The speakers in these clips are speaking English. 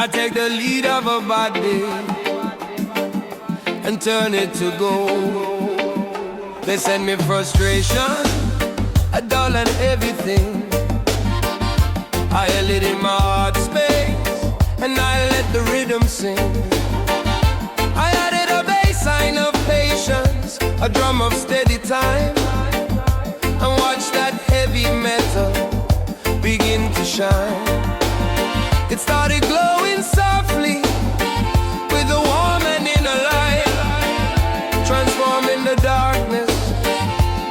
I take the lead of a body and turn it to gold. They send me frustration, a dull and heavy thing. I held it in my heart space and I let the rhythm sing. I added a bass line of patience, a drum of steady time, and watch that heavy metal begin to shine. It started glowing softly with a warm and inner light, transforming the darkness,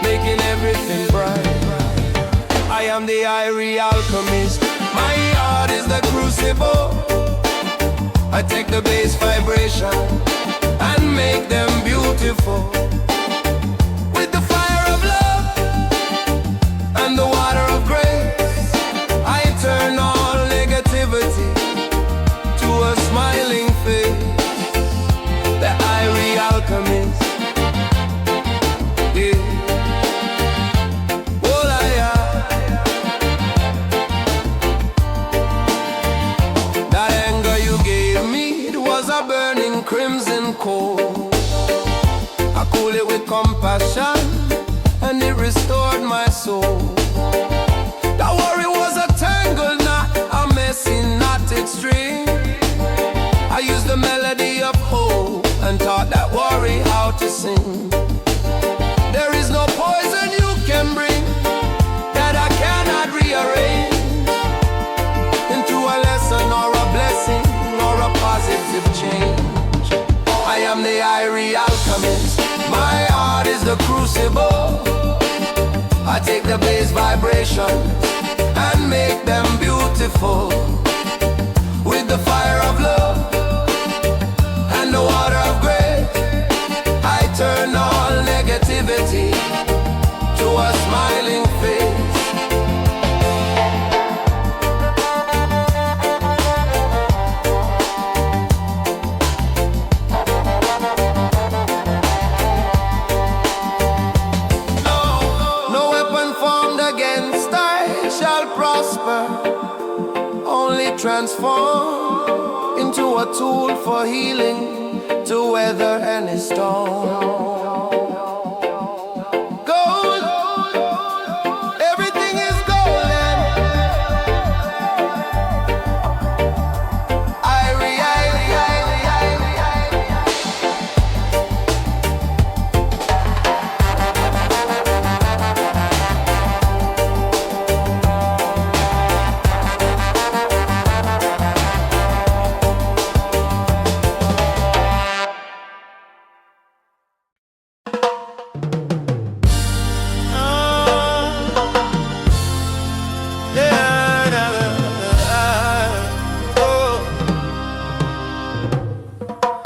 making everything bright. I am the irie alchemist, my heart is the crucible. I take the bass vibration and make them beautiful. With the fire of love and the water of grace, I turn all negativity to a smiling face. The irie alchemist, yeah. Crimson cold, I cool it with compassion and it restored my soul. That worry was a tangled knot, a messy knotted string. I used the melody of hope and taught that worry how to sing. There is no poison you can bring that I cannot rearrange into a lesson or a blessing or a positive change. I am the irie alchemist, my heart is the crucible. I take the bass vibration and make them beautiful. With the fire of love and the water of grace, I turn all negativity to a smiling face. Only transform into a tool for healing to weather any storm. Gold, everything is golden. Irie, irie, irie, irie,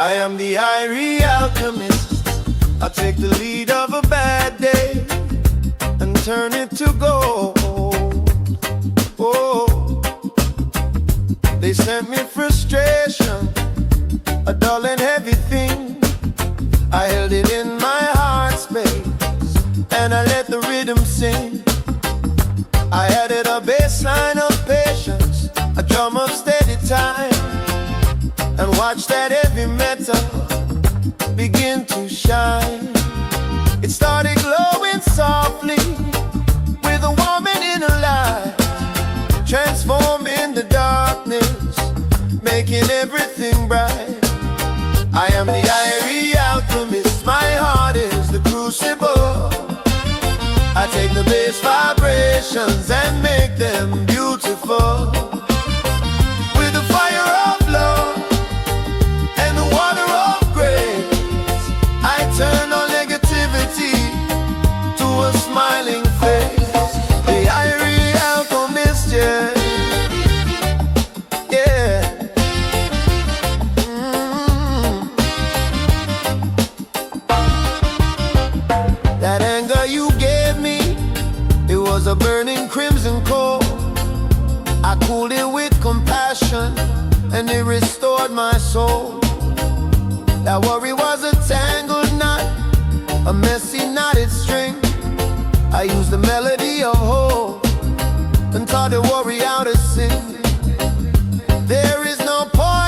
I am the irie alchemist. I take the lead of a bad day and turn it to gold. Oh, they sent me frustration, a dull and heavy thing. I held it in my heart space and I let the rhythm sing. I added a bass line of patience, a drum of steady time, and watch that heavy metal begin to shine. It started glowing softly with a warm and inner light, transforming the darkness, making everything bright. I am the irie alchemist, my heart is the crucible. I take the bass vibrations and make them beautiful. With the fire of love and the water of grace, I turn all negativity to a smiling face. The irie alchemist, yeah, yeah. That anger you gave me, it was a burning crimson coal. I cooled it with compassion and it restored my soul. That worry was a tangled knot, a messy knotted string. I used the melody of hope and taught the worry how to sing. There is no point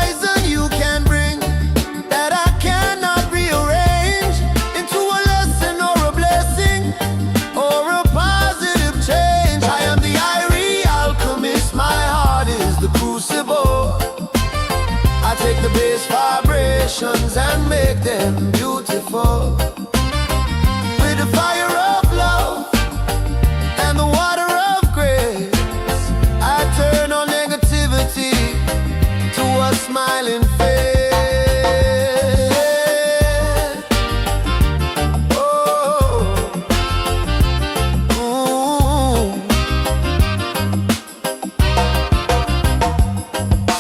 smiling face. Oh,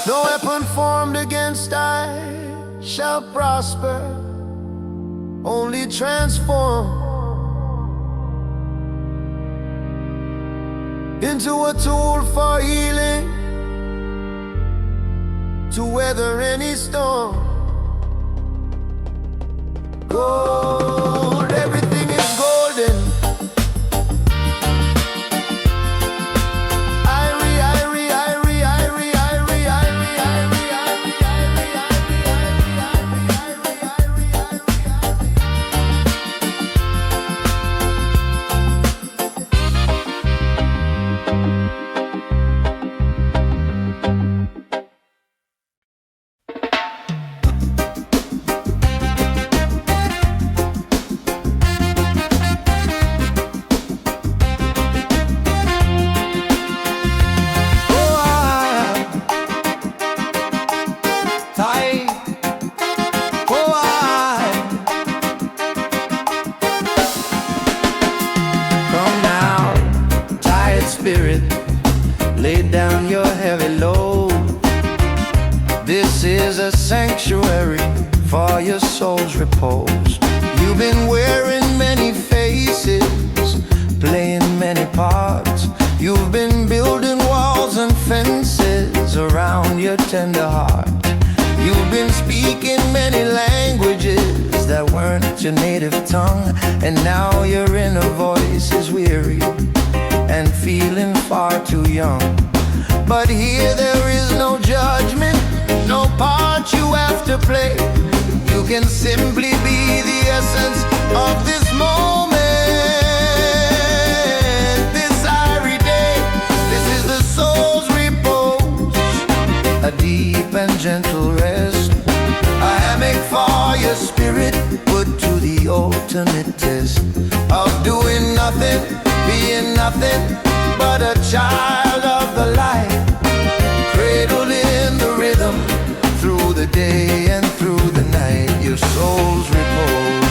no weapon formed against I shall prosper, only transform into a tool for healing, to weather any storm. Gold, everything is golden. Irie, irie, irie, irie, irie, irie, irie, irie, irie, spirit, lay down your heavy load. This is a sanctuary for your soul's repose. You've been wearing many faces, playing many parts. You've been building walls and fences around your tender heart. You've been speaking many languages that weren't your native tongue, and now your inner voice is weary and feeling far too young. But here there is no judgment, no part you have to play. You can simply be the essence of this moment, this irie day. This is the soul's repose, a deep and gentle rest, a hammock for your spirit, put to the ultimate test of doing nothing, being nothing but a child of the light, cradled in the rhythm through the day and through the night. Your soul's repose.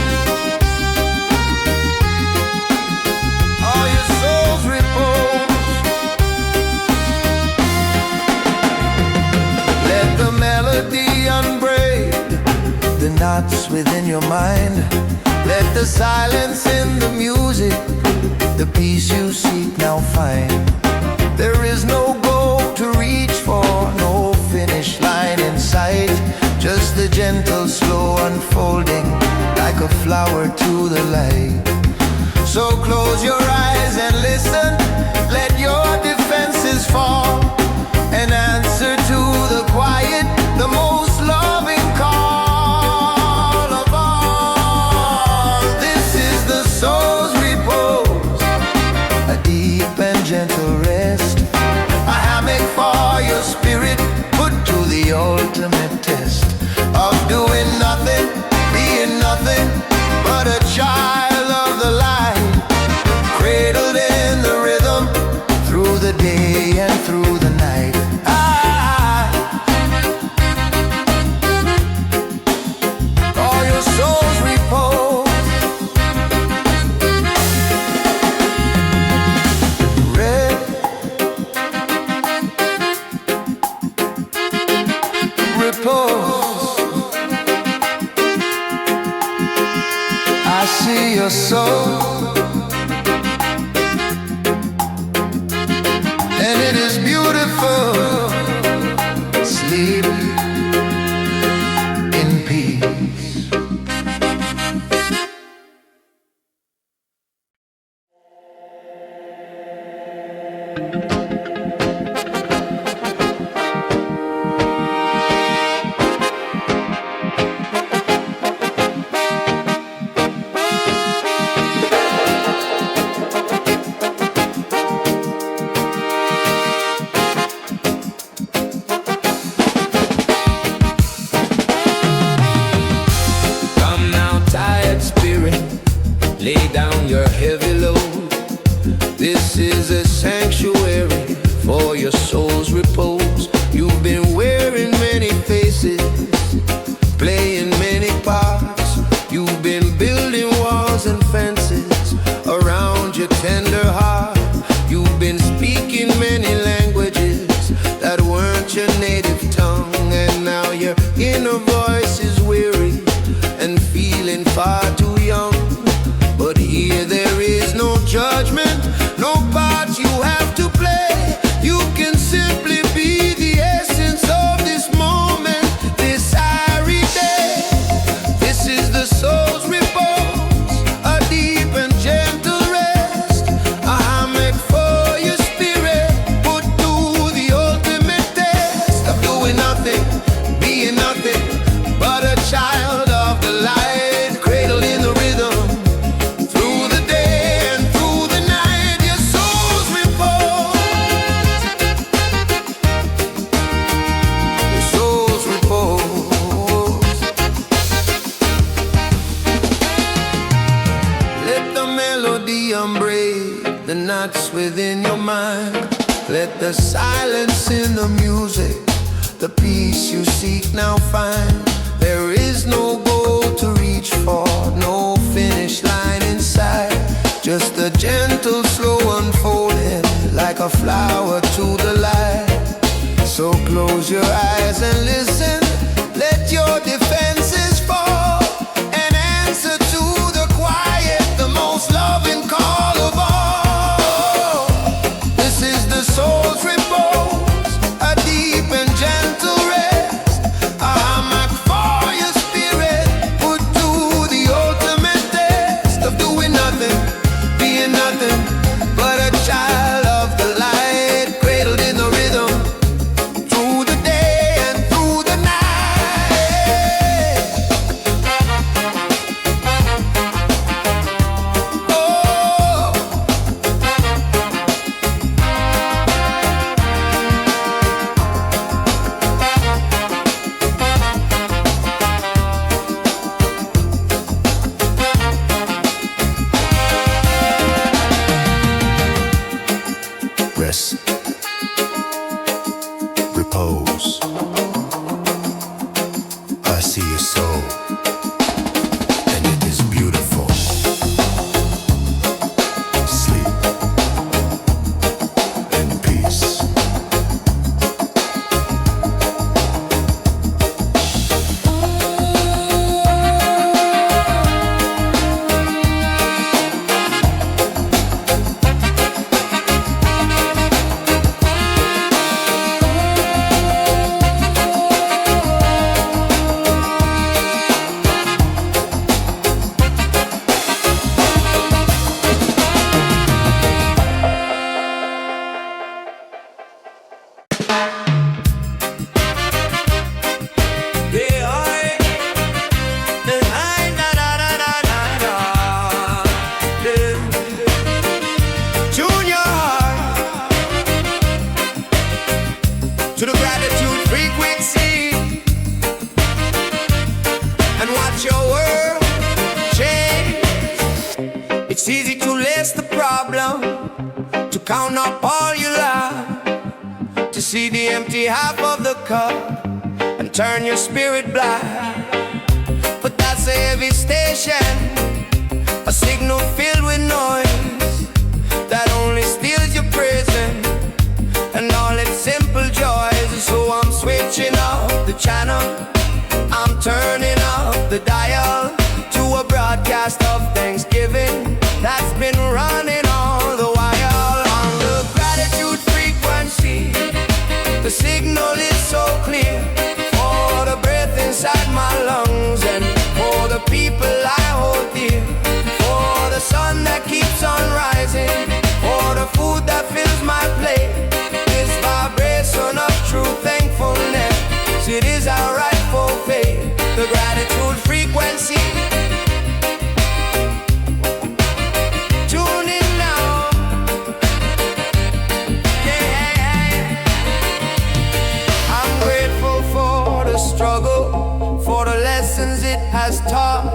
Oh, your soul's repose. Let the melody unbraid the knots within your mind. Let the silence in the music the peace you seek now find. There is no goal to reach for, no finish line in sight, just the gentle, slow unfolding like a flower to the light. So close your eyes and listen, let your defenses fall, and answer to the quiet, the most loving call of all. This is the soul's repose, a deep and gentle rest, a hammock for your spirit, put to the ultimate test of doing nothing, being nothing but a child of the light, cradled in the rhythm through the day and through the night. For your soul's repose. Repose. I see your soul, and it is beautiful. Sleep in peace. knots within your mind. Let the silence in the music, the peace you seek now find. There is no goal to reach for, no finish line inside. Just a gentle, slow unfolding, like a flower to the light. So close your eyes and listen, let your defenses fall, and answer to the quiet, the most loving call of all. This is the soul's repose, a deep and gentle rest, a hammock for your spirit, put to the ultimate test of doing nothing, being nothing but a child of the light, cradled in the rhythm, through the day and through the night. Oh, rest, repose. I see your soul, and it is beautiful. Sleep in peace. To the gratitude frequency, and watch your world change. It's easy to list the problem, to count up all you love, to see the empty half of the cup and turn your spirit blind. But that's a heavy station, a signal filled with noise that only steals your prison and all its simple joys. So I'm switching up the channel, I'm turning up the dial to a broadcast of Thanksgiving that's been running all the while. On the gratitude frequency, the signal is so clear, for the breath inside my lungs and for the people I hold dear, for the sun that keeps on rising, for the food that fills my plate. This vibration of true thankfulness, it is our rightful fate. The gratitude frequency. Tune in now. Yeah. I'm grateful for the struggle, for the lessons it has taught.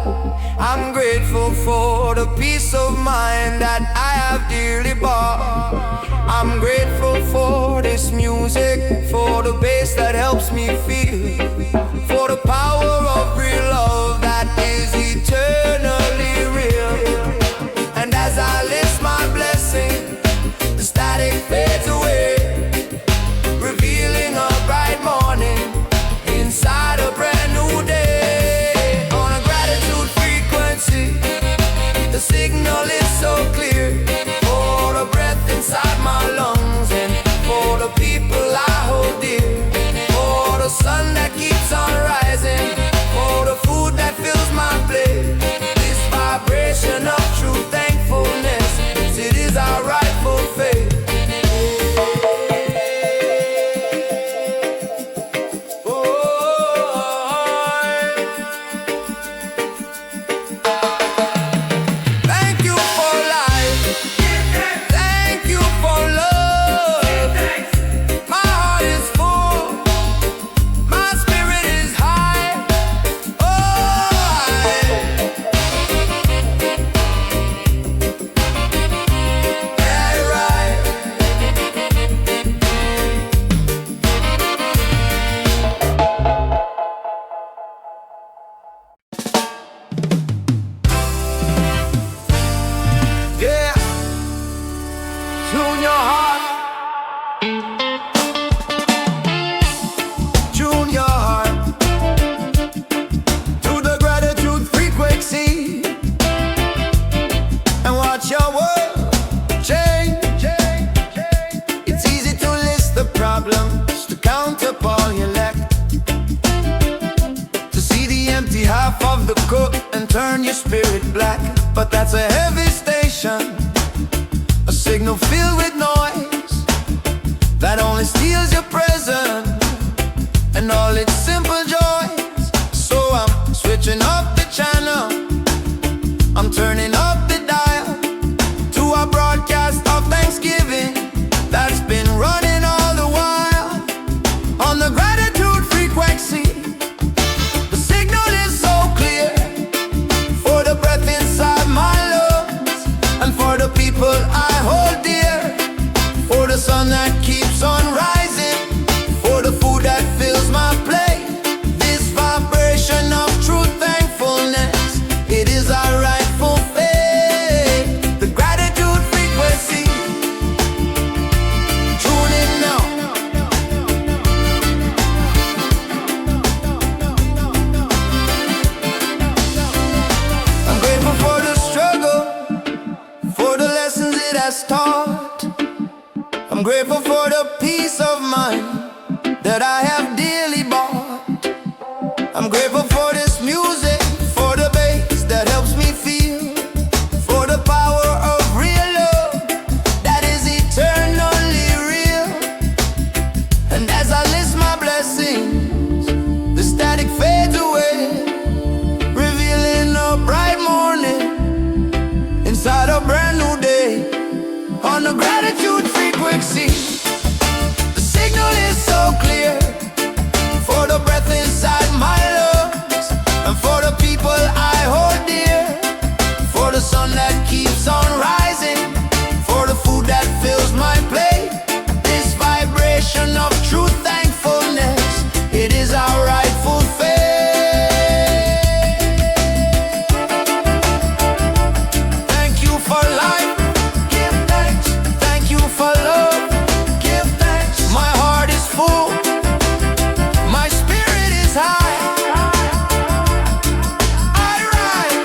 I'm grateful for the peace of mind that I have dearly bought. I'm grateful for this music, for the bass that helps me feel, for the power of real love that is eternally real. And as I list my blessing, the static fades away, revealing a bright morning inside a brand new day. On a gratitude frequency, the signal is so clear, for the breath inside my lungs and for the people I hold dear, for the sun that keeps on cook and turn your spirit black. But that's a heavy station, a signal filled with noise that only steals your present and all its simple joys. So I'm switching up the channel, I'm turning up the dial to a broadcast of Thanksgiving that's been running all the while on the gratitude frequency. The signal is so clear for the breath inside my lungs and for the people I hold dear, for the sun that keeps on rising, for the food that fills my plate. This vibration of true thankfulness, it is our rightful fate. The gratitude frequency. Tune in now. I'm grateful for the struggle, for the lessons it has taught. I'm grateful for the peace of mind that I have dearly bought. I'm grateful for this music, for the bass that helps me feel, for the power of real love that is eternally real. And as I list my blessings, the static fades away, revealing a bright morning inside a brand new day on the gratitude frequency. The signal is so clear for the breath inside my lungs and for the people I hold dear, for the sun that keeps on rising, for the food that fills my plate. This vibration of true thankfulness, it is our rightful fate. Thank you for life, give thanks. Thank you for love, give thanks. My heart is full, my spirit is high. I ride.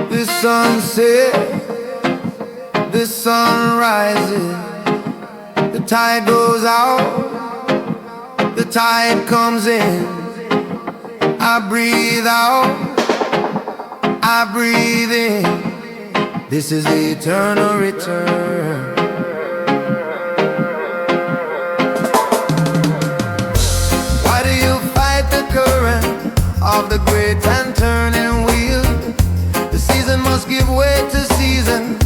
The sun sets, the sun rises, the tide goes out, the tide comes in. I breathe out, I breathe in. This is the eternal return. Why do you fight the current of the great and turning wheel? The season must give way to season,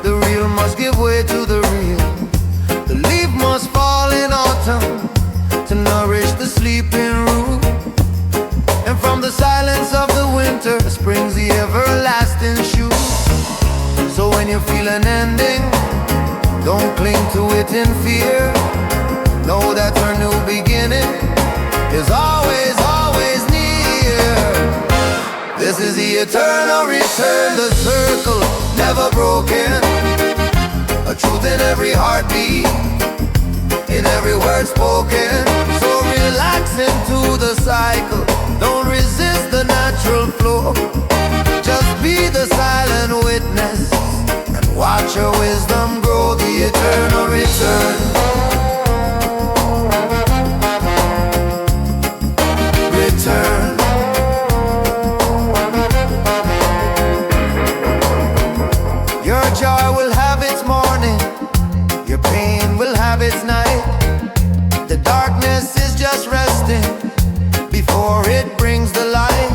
the real must give way to the real. The leaf must fall in autumn to nourish the sleeping root, and from the silence of the winter springs the everlasting shoot. So when you feel an ending, don't cling to it in fear. Know that your new beginning is always, always near. This is the eternal return, the circle never broken, a truth in every heartbeat, in every word spoken. So relax into the cycle, don't resist the natural flow. Just be the silent witness and watch your wisdom grow. The eternal return. Return. Your joy will have its morning, your pain will have its night. The darkness is just resting before it brings the light.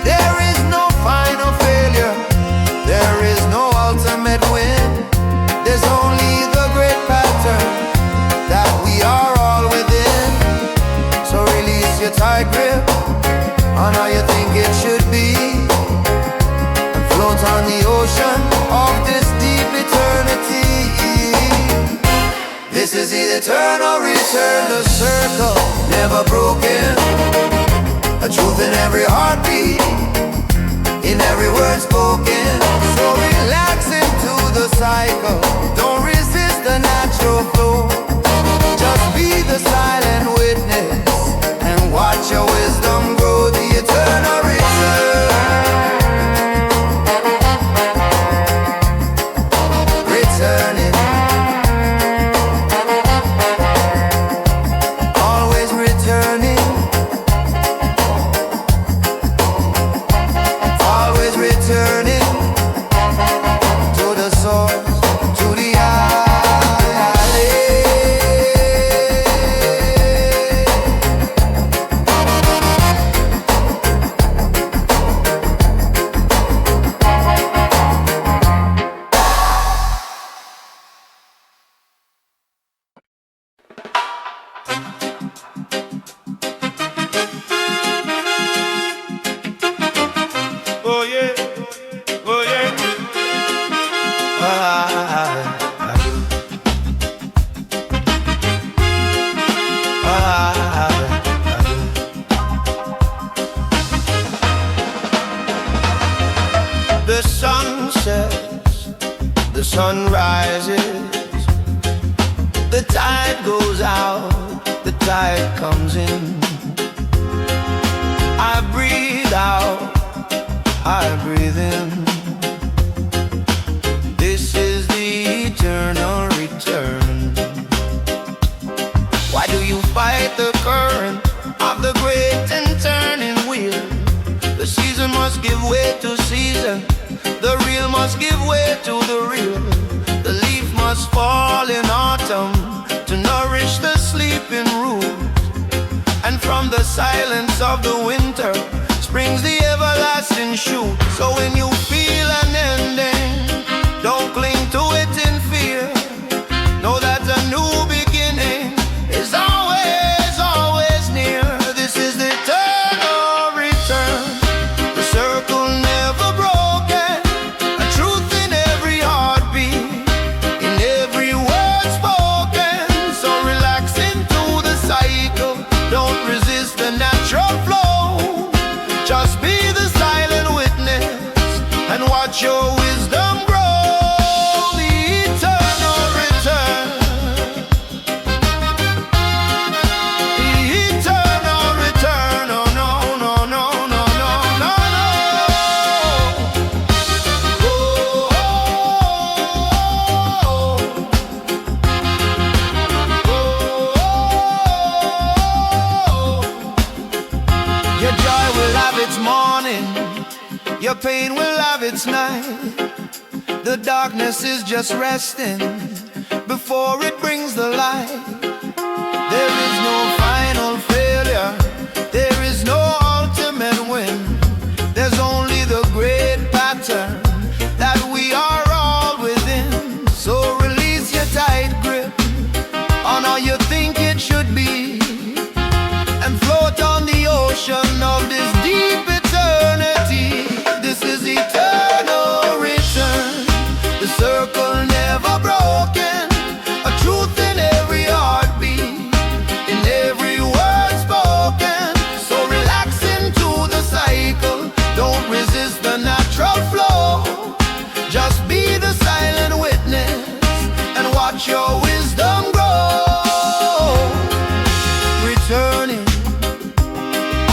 There is no final failure, there is no ultimate win. There's only the great pattern that we are all within. So release your tight grip on how you think it should be, and float on the ocean of this deep eternity. This is the eternal return, the circle never broken, a truth in every heartbeat, in every word spoken. So relax into the cycle, don't resist be the silent witness and watch your wisdom grow, the eternal return. Returning, always returning, always returning to the source, to the eye. Oh yeah, oh yeah. The sun sets, the sun rises, the tide goes out, the tide comes in. I breathe out, I breathe in. This is the eternal return. Why do you fight the current of the great and turning wheel? The season must give way to season, the real must give way to the real. The leaf must fall in autumn to nourish the sleeping root. And from the silence of the winter springs the everlasting shoot. So when you feel an ending, don't cling to it in fear. Know that a new beginning is always, always near. This is the eternal return, the circle never broken, a truth in every heartbeat, in every word spoken. So relax into the cycle, don't resist the natural flow. Just be the silent witness and watch your wisdom grow, the eternal return, the eternal return. Oh no, no, no, no, no, no, no. Oh, your joy will have its morning, your pain will have its night. The darkness is just resting before it brings the light. There is no final failure, there is no ultimate win. There's only the great pattern that we are all within. So release your tight grip on all you think it should be, and float on the ocean of this deep eternity. This is eternal return, the circle never broken, a truth in every heartbeat, in every word spoken. So relax into the cycle, don't resist the natural flow. Just be the silent witness and watch your wisdom grow. Returning,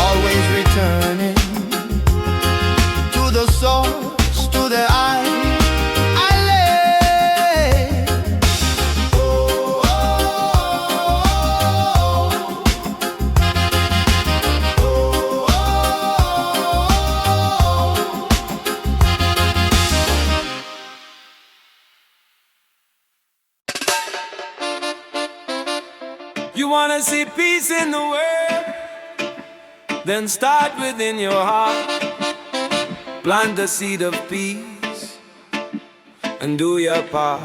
always returning to the source, to the eye. I lay. Oh, oh, oh. You wanna see peace in the world? Then start within your heart. Plant the seed of peace and do your part.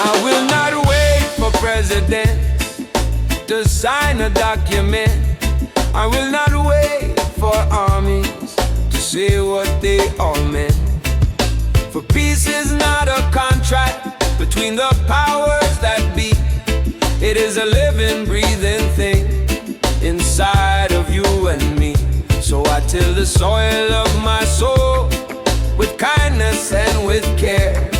I will not wait for presidents to sign a document. I will not wait for armies to say what they all meant. For peace is not a contract between the powers that be. It is a living, breathing thing inside of you and me. So I till the soil of my soul with kindness and with care,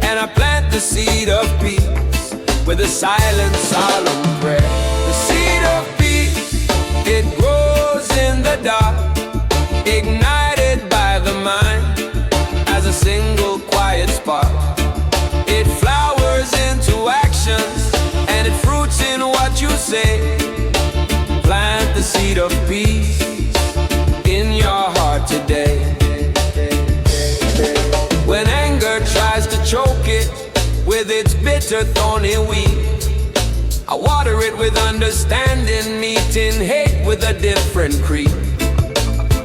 and I plant the seed seed of peace with a silent, solemn prayer. The seed of peace, it grows in the dark, ignited by the mind as a single quiet spark. It flowers into actions and it fruits in what you say. Plant the seed of peace in your heart today. When anger tries to choke it with its bitter thorny weed, I water it with understanding, meeting hate with a different creed.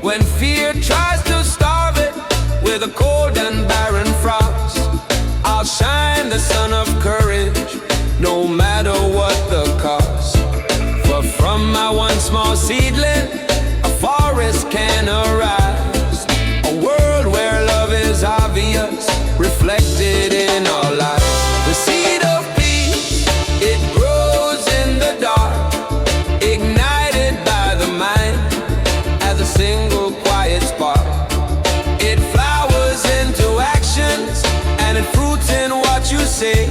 When fear tries to starve it with a cold and barren frost, I'll shine the sun of courage, no matter what the cost. For from my one small seedling, a forest can arise, a world where love is obvious, reflected in our lives. The seed of peace, it grows in the dark, ignited by the mind as a single quiet spark. It flowers into actions and it fruits in what you say.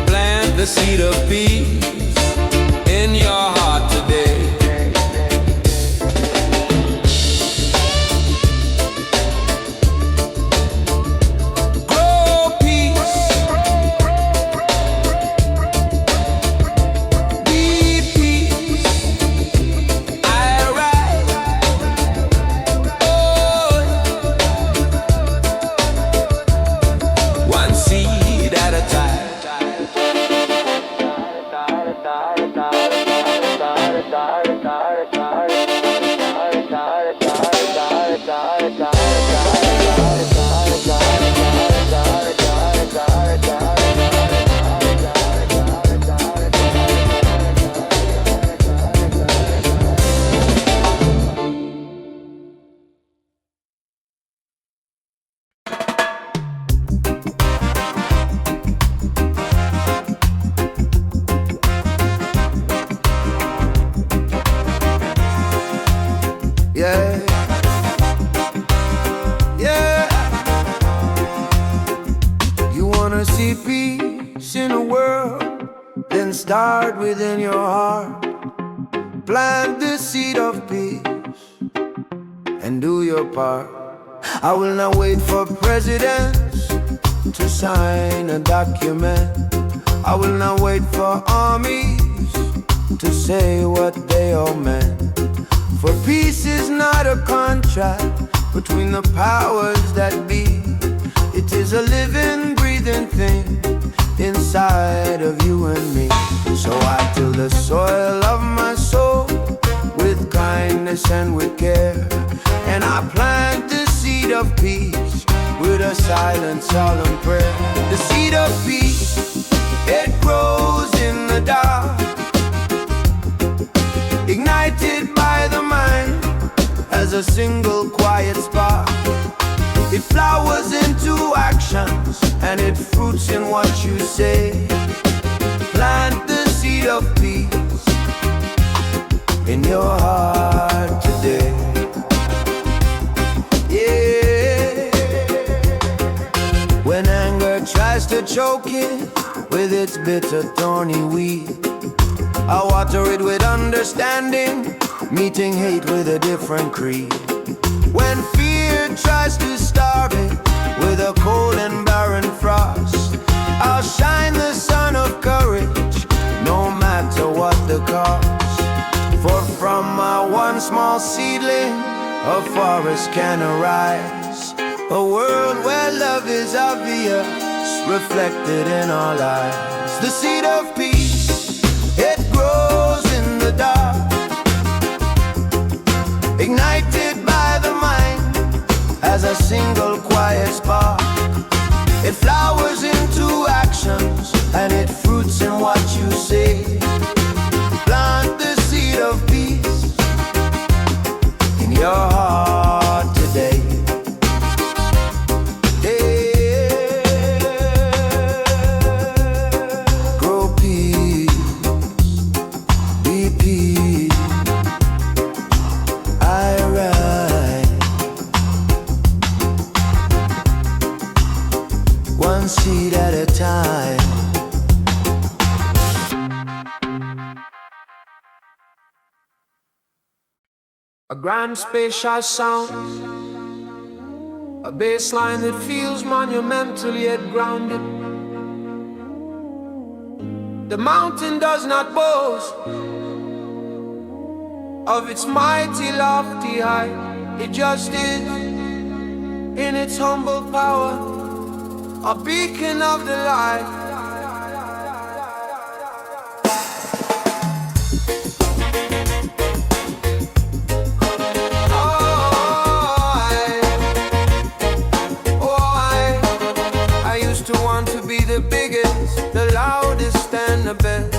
Plant the seed of peace in your heart today. Grow peace, be peace. I rise, oh, one seed at a time. Yeah, yeah. You wanna see peace in the world? Then start within your heart. Plant the seed of peace and do your part. I will not wait for presidents to sign a document. I will not wait for armies to say what they all meant. For peace is not a contract between the powers that be. It is a living, breathing thing inside of you and me. So I till the soil of my soul with kindness and with care, and I plant the seed of peace with a silent, solemn prayer. The seed of peace, it grows in the dark, ignited by the mind as a single quiet spark. It flowers into actions and it fruits in what you say. Plant the seed of peace in your heart today. Yeah. When anger tries to choke it with its bitter thorny weed, I water it with understanding, meeting hate with a different creed. When fear tries to starve it with a cold and barren frost, I'll shine the sun of courage, no matter what the cost. For from my one small seedling, a forest can arise, a world where love is obvious, reflected in our lives. The seed of peace, it grows in the dark, ignited by the mind as a single quiet spark. It flowers into actions and it fruits in what you say. Plant the seed of peace in your heart today. Grow peace, be peace. I rise, one one seed at a time. A grand spacious sound, a bass line that feels monumental yet grounded. The mountain does not boast of its mighty lofty height. It just is, in its humble power, a beacon of the light. The biggest, the loudest and the best,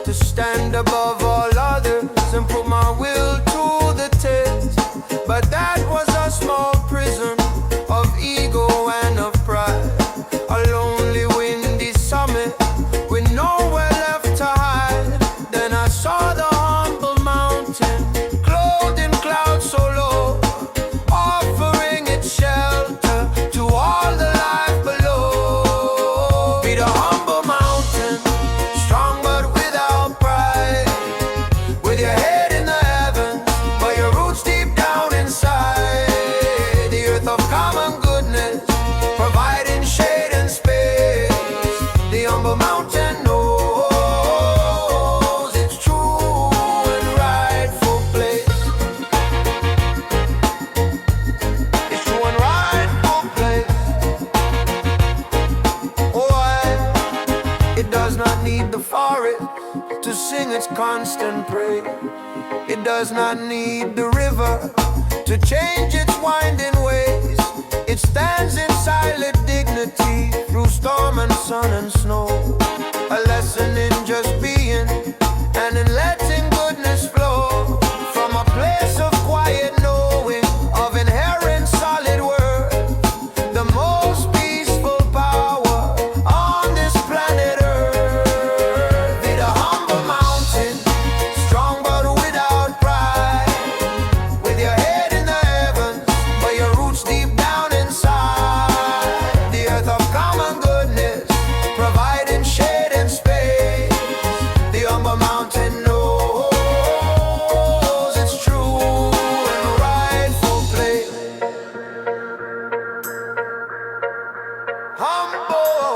to stand above all others and put my will to the test. But that was a small prison of ego and of pride, a lonely windy summit with nowhere left to hide. Then I saw the humble mountain, clothed in clouds so low, offering its shelter to all the life below. The humble mountain, strong but without pride, with your head in the heavens, but your roots deep down inside. The earth of common goodness, providing shade and space. The humble mountain knows its true and rightful place. Its true and rightful place. It does not need the forest to sing its constant praise. It does not need the river to change its winding ways. It stands in silent dignity through storm and sun and snow. A lesson in just being and in letting goodness flow from a place of quiet knowing, of inherent solid worth, the most peaceful power on this planet Earth. The humble mountain, strong but without pride, with your head in the heavens, but your roots deep down inside. The earth of common goodness, providing shade and space. The humble mountain knows its true and rightful place. Humble,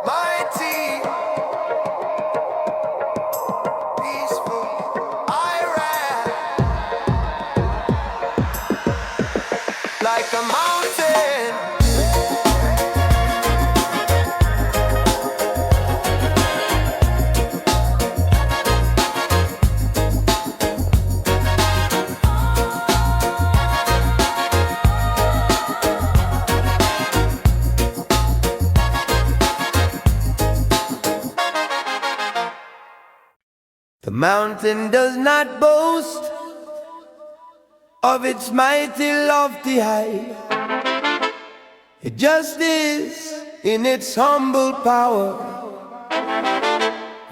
mighty, peaceful, I ran like a mountain. The mountain does not boast of its mighty lofty height. It just is, in its humble power,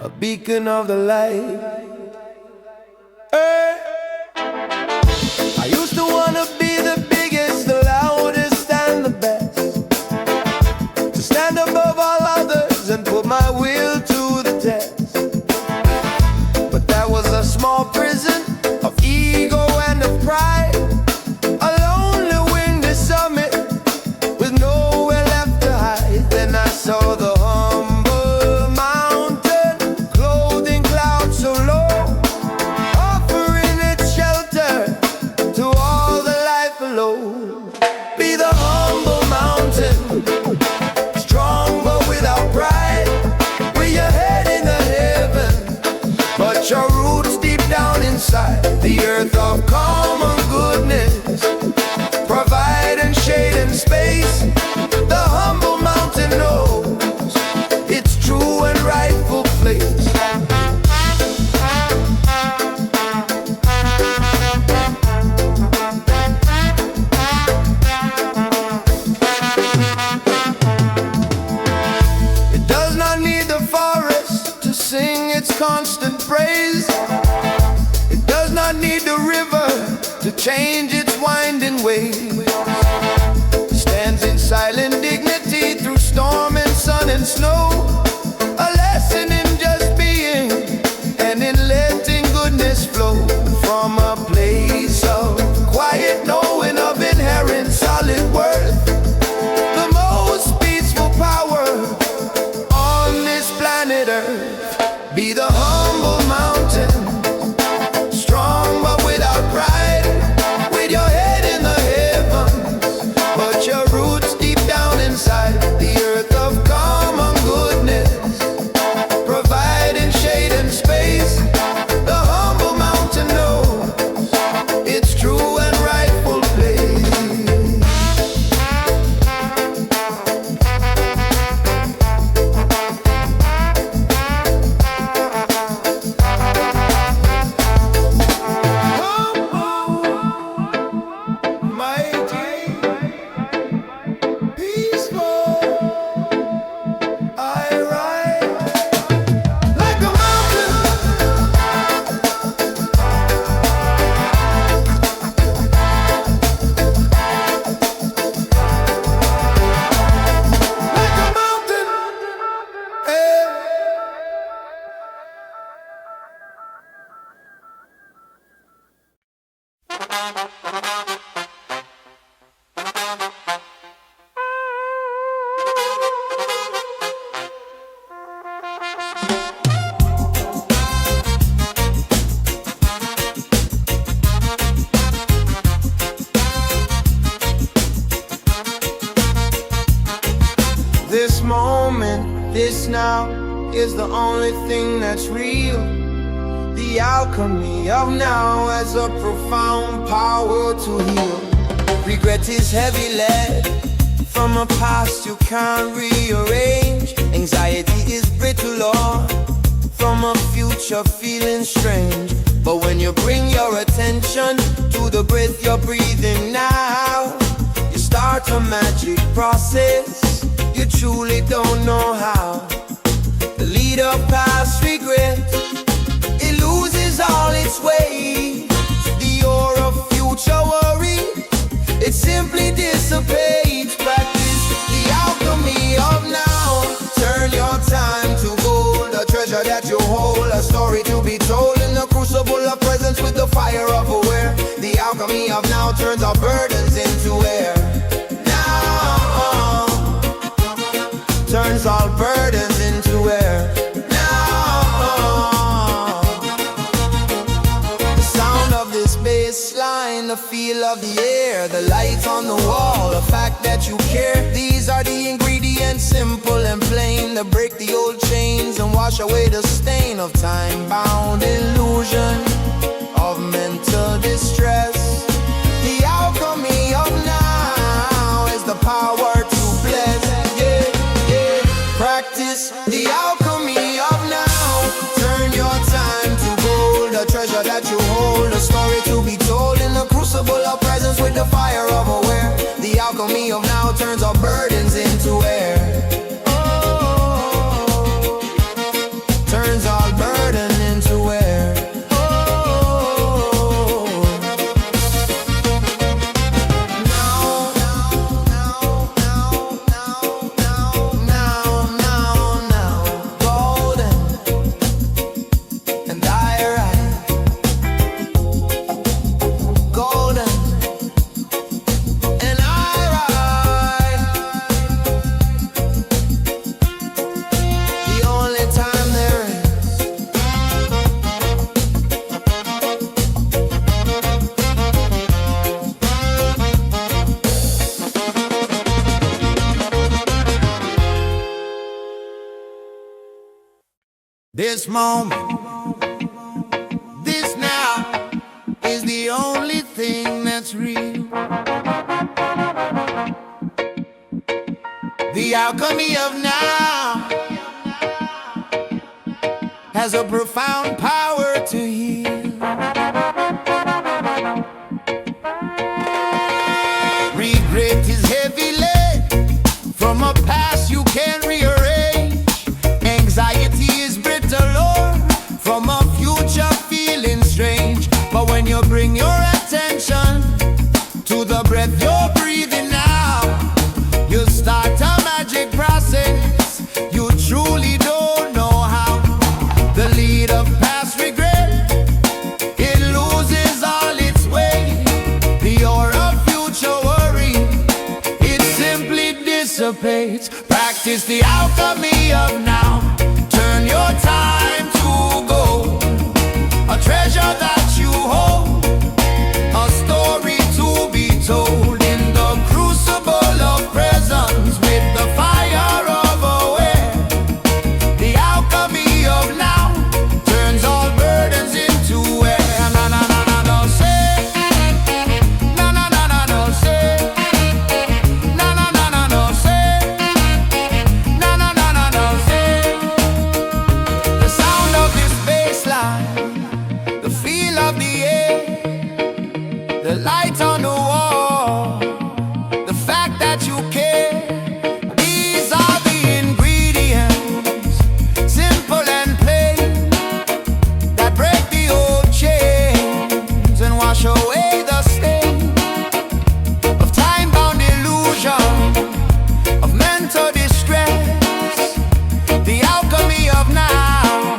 a beacon of the light. I used to wanna be the biggest, the loudest and the best, to stand above all others and put my will to the test. But that was a small prison of ego and of pride, a lonely windy summit with nowhere left to hide. Then I saw the humble mountain, clothed in clouds so low, offering its shelter to all the life below. Be the humble mountain, strong but without pride, with your head in the heavens, but your roots deep down inside. The earth of common goodness, providing shade and space. The humble mountain knows its true and rightful place. It does not need the forest to sing its constant praise. It does not need the river to change its winding ways. snow, a lesson in just being, and in letting goodness flow from a place of quiet knowing of inherent solid worth. The most peaceful power on this planet Earth. Be the humble mountain, strong but without pride, with your head in the heavens, but your roots deep down inside the earth of common goodness, providing shade and space. The humble mountain knows its true and rightful place. This moment, this now, is the only thing that's real. The alchemy of now has a profound power to heal. Regret is heavy lead from a past you can't rearrange. Anxiety is brittle ore from a future feeling strange. But when you bring your attention to the breath you're breathing now, you start a magic process you truly don't know how. The lead of past regret, it loses all its weight. The aura of future worry, it simply dissipates. Practice the alchemy of now. Turn your time to gold, a treasure that you hold, a story to be told in the crucible of presence with the fire of aware. The alchemy of now turns our burdens into air. Turns all burdens into air. Now, the sound of this bass line, the feel of the air, the lights on the wall, the fact that you care. These are the ingredients, simple and plain, to break the old chains and wash away the stain of time-bound illusion of mental distress. The alchemy of now is the power to bless. Practice the alchemy of now. Turn your time to gold, a treasure that you hold, a story to be told in the crucible of presence with the fire of aware. The alchemy of now turns our burdens into air. Oh, turns our burden into air. This moment, this now, is the only thing that's real. The alchemy of now has a profound power to heal. Regret is heavy lead from a past you can't rearrange. Anxiety is brittle ore from a future feeling strange. But when you bring your attention to the breath you're breathing now, you start a magic process. You anticipates. Practice the alchemy of now. Turn your time to gold. A treasure that you hold, a story to be told in the crucible of presence with the fire of aware. The alchemy of now turns all burdens into air. Na na na na no say, na na na na no say, na na na na no say, na na na na no say. The sound of this bass line, the feel of the air, the light on the wall, the fact that you care. These are the ingredients, simple and plain, that break the old chains and wash away the stain of time-bound illusion, of mental distress. The alchemy of now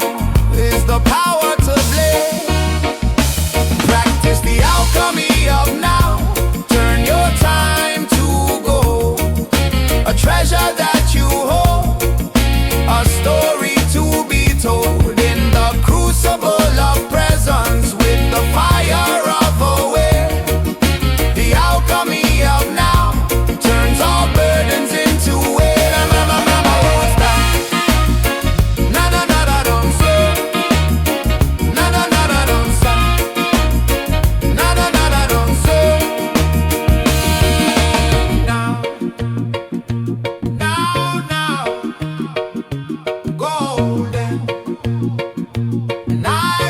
is the power to blame. Practice the alchemy of now. Turn your time to gold. A treasure that you hold, a story to be told in the crucible of presence with the fire of aware. The alchemy of now turns all burdens into air. Na na na na na won't stop. Na na na na don't stop. Na na na na don't stop. Na na na na don't stop. Now, now, golden. And I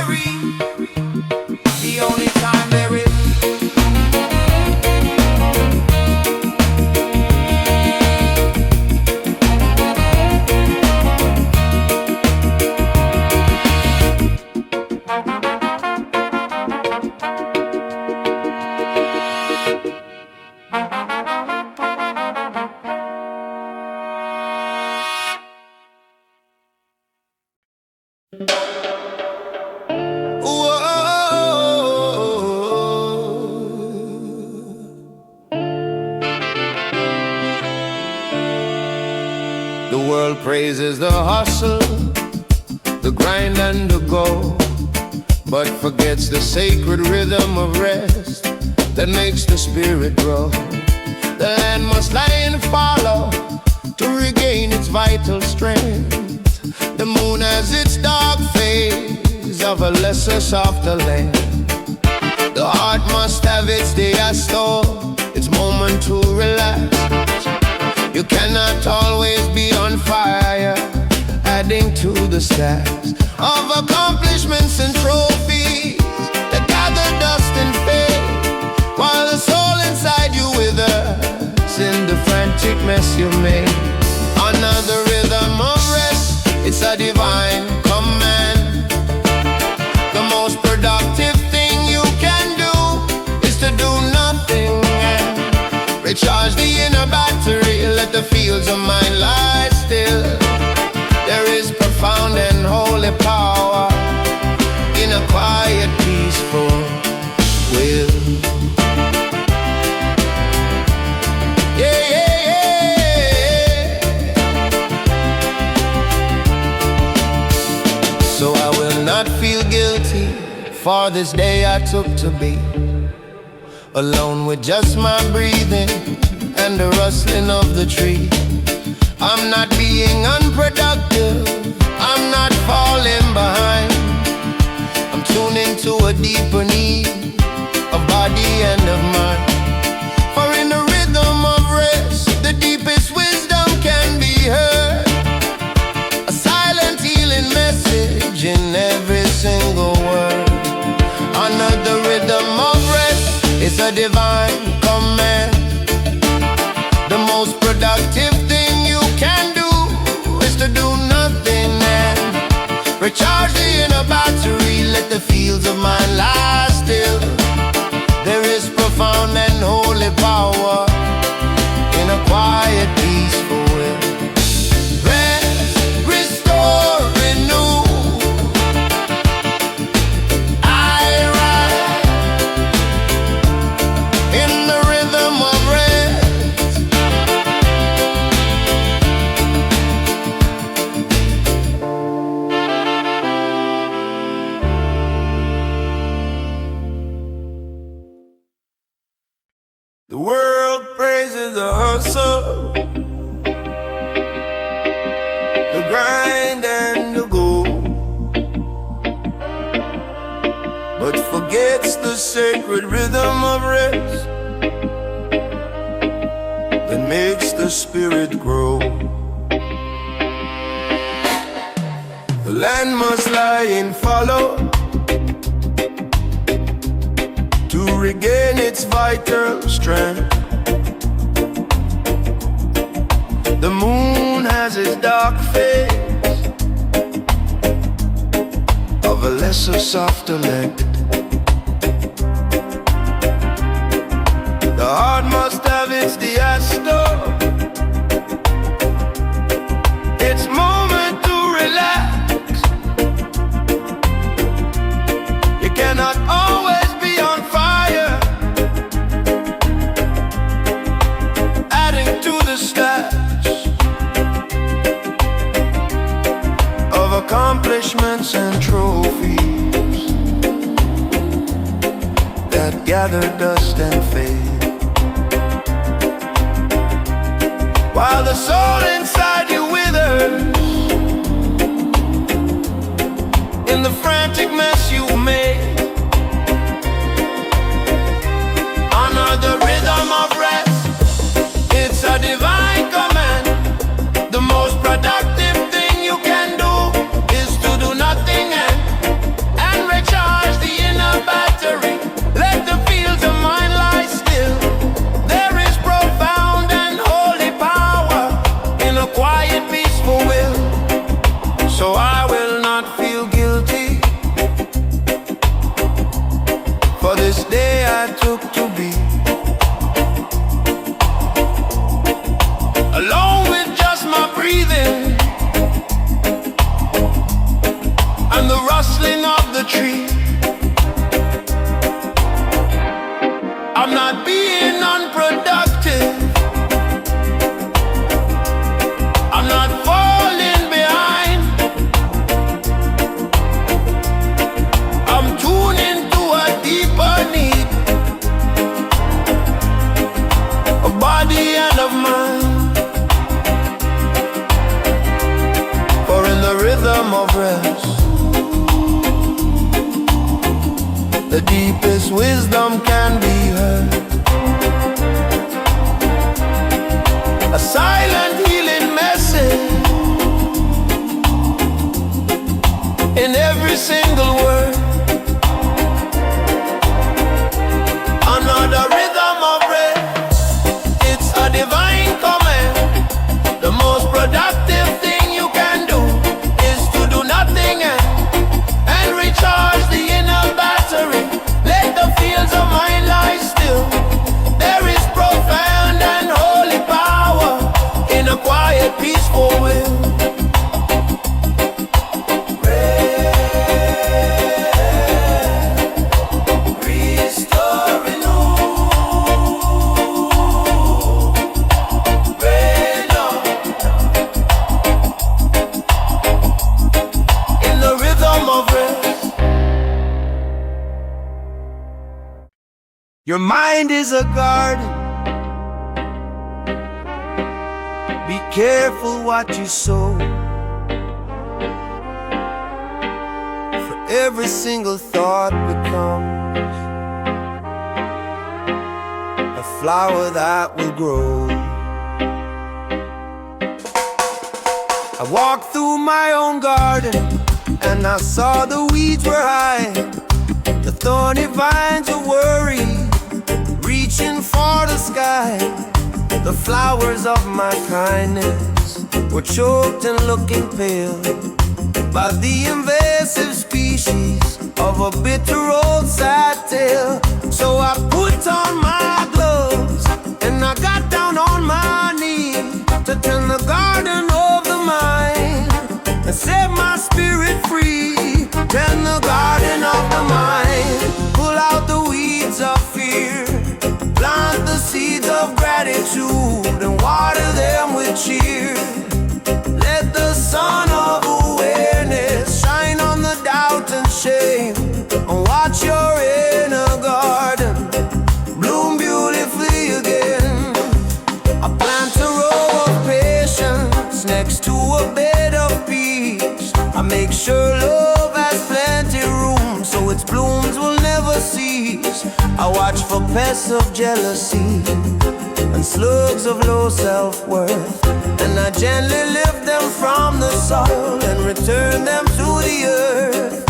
read the only time there is. The world praises the hustle, the grind and the goal, but forgets the sacred rhythm of rest that makes the spirit grow. The land must lie and follow to regain its vital strength. The moon has its dark phase of a lesser, softer land. The heart must have its day as stole, its moment to relax. You cannot always be on fire, adding to the stacks of accomplishments and trophies that gather dust and fade, while the soul inside you withers in the frantic mess you made. Another rhythm of rest, it's a divine command. The most productive thing you can do is to do nothing and recharge the inner battery. Let the fields of mine lie still. There is profound and holy power in a quiet, peaceful will. Yeah, yeah, yeah. So I will not feel guilty for this day I took to be alone with just my breathing and the rustling of the tree. I'm not being unproductive, I'm not falling behind. I'm tuning to a deeper need of body and of mind. For in the rhythm of rest, the deepest wisdom can be heard. A silent healing message in every single word. Another rhythm of rest is a divine command. The most productive thing you can do is to do nothing and recharge the inner battery. Let the fields of mine lie still. There is profound and holy power in a quiet, peaceful will. Rest, restore, renew. I ride in the rhythm of rest. The world praises the hustle, the grind and the goal, but forgets the sacred rhythm of rest that makes the spirit grow. The land must lie in fallow to regain its vital strength. The moon has its dark face of a lesser, softer length. The heart must have its diastole, its moment to relax. You cannot always be on fire, adding to the stash of accomplishments and trophies that gather dust and fade. While the soul inside you withers in the frantic mess you've made, honor the rhythm of rest. It's a divine command. The most productive thing you can do is to do nothing and recharge the inner battery. Let the fields of mind lie still. There is profound and holy power in a quiet, peaceful will. So I will not feel guilty for this day I took to be alone with just my breathing and the rustling of the tree. I'm not being unproductive, I'm not falling behind, I'm tuning to a deeper need of body and of mind. For in the rhythm of rest, the deepest wisdom can be heard. A silent healing message in every single word. Another rhythm of rest, it's a divine command. The most productive thing you can do is to do nothing and recharge the inner battery. Let the fields of mind lie still. There is profound and holy power in a quiet, peaceful will. Restore, renew, in the rhythm of rest. Your mind is a garden. Be careful what you sow. For every single thought becomes a flower that will grow. I walked through my own garden and I saw the weeds were high. The thorny vines of worry reaching for the sky. The flowers of my kindness were choked and looking pale by the invasive species of a bitter old sad tale. So I put on my gloves and I got down on my knees to tend the garden of the mind and set my spirit free. Tend the garden of the mind, pull out the weeds of fear, plant the seeds of gratitude and water them with cheer. Let the sun of awareness shine on the doubt and shame, and watch your inner garden bloom beautifully again. blooms will never cease. I watch for pests of jealousy and slugs of low self-worth, and I gently lift them from the soil and return them to the earth.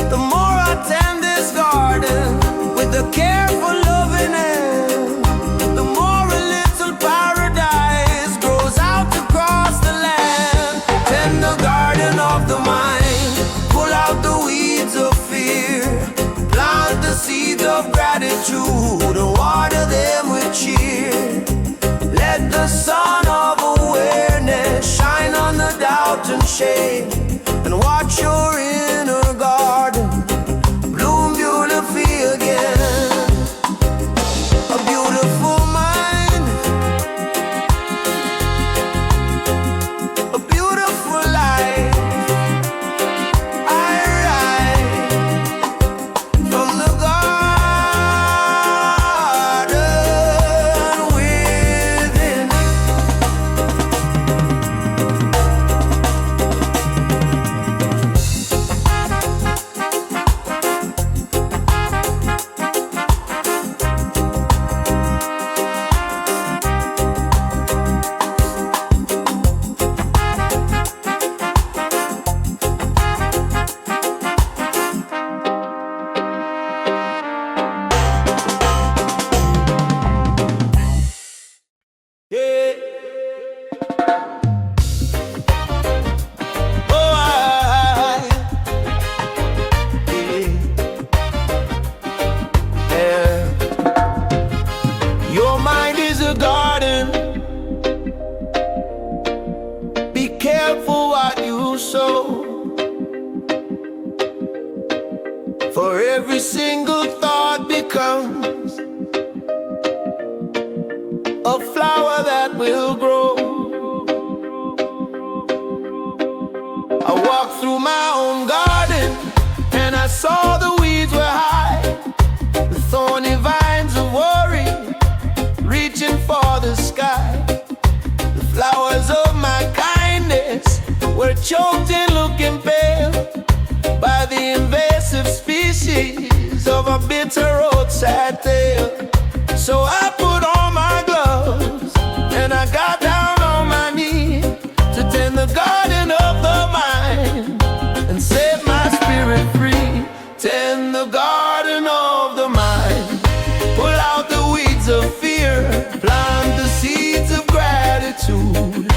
The more I tend this garden with a careful loving hand, the more a little paradise grows out across the land. Tend the garden of the mind, pull out the weeds of fear, plant the seeds of gratitude and water them with cheer. Let the sun of awareness shine on the doubt and shame, and watch your inner garden bloom beautifully again. A beautiful mind, a beautiful life. I write from the garden within. Yeah. Oh, yeah. Your mind is a garden. Be careful what you sow. For every single thought becomes a flower that will grow. I walked through my own garden and I saw the weeds were high, the thorny vines of worry reaching for the sky. The flowers of my kindness were choked and looking pale by the invasive species of a bitter roadside tale. So I put on my gloves and I got down on my knees to tend the garden of the mind and set my spirit free. Tend the garden of the mind, pull out the weeds of fear, plant the seeds of gratitude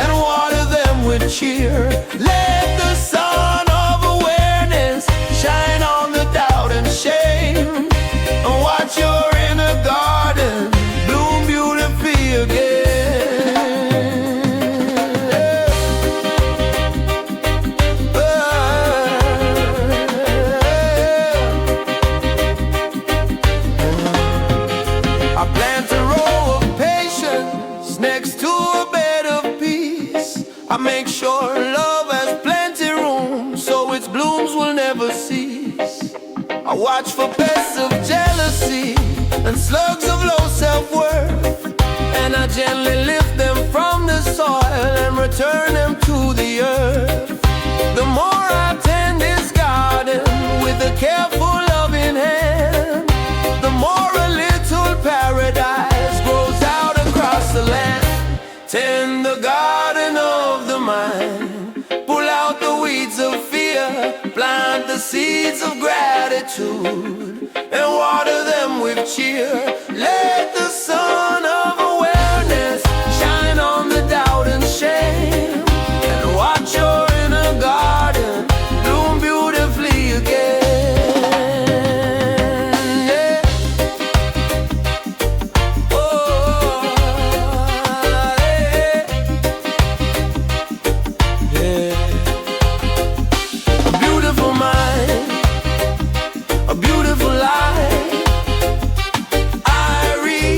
and water them with cheer. Let the sun of awareness shine on the doubt and shame, and watch your inner garden bloom beautifully again. I plant a row of patience next to a bed of peace. I make sure love has plenty room so its blooms will never cease. I watch for pests of jealousy and slugs of low self-worth, and I gently lift them from the soil and return them to the earth. The more I tend this garden with a careful loving hand, the more a little paradise grows out across the land. Tend the garden of the mind, pull out the weeds of fear, plant the seeds of gratitude and water them with cheer. Let the sun of awareness shine on the doubt and shame, and watch your inner garden bloom beautifully again. Yeah. Oh, yeah. Yeah. A beautiful mind, a beautiful life. I read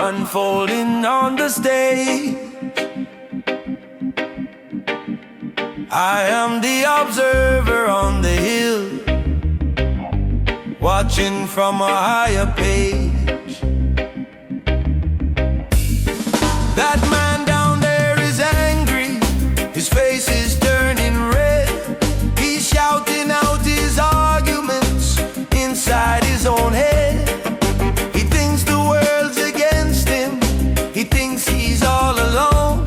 unfolding on the stage. I am the observer on the hill, watching from a higher page. That man down there is angry, his face is turning red. He's shouting out his arguments inside his own head. He thinks the world's against him, he thinks he's all alone.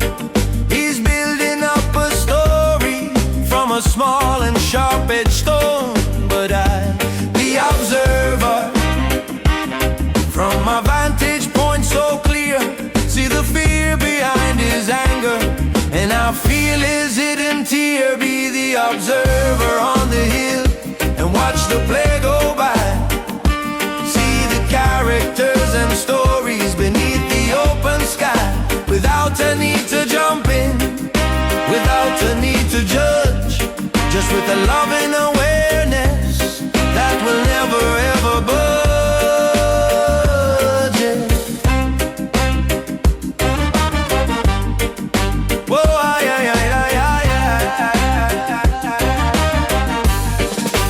He's building up a story from a small and sharp-edged stone. But I'm the observer, from my vantage point so clear. See the fear behind his anger, and I feel his hidden tear. Be the observer on the hill and watch the play go by. See the characters and stories beneath the open sky, without a need to jump in, without a need to judge, just with a loving awareness that will never ever budge.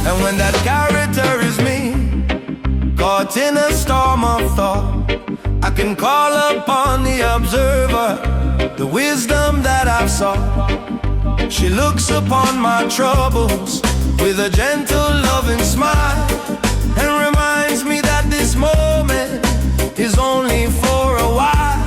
And when that character is me, caught in a storm of thought, I can call upon the observer, the wisdom that I've sought. She looks upon my troubles with a gentle, loving smile, and reminds me that this moment is only for a while.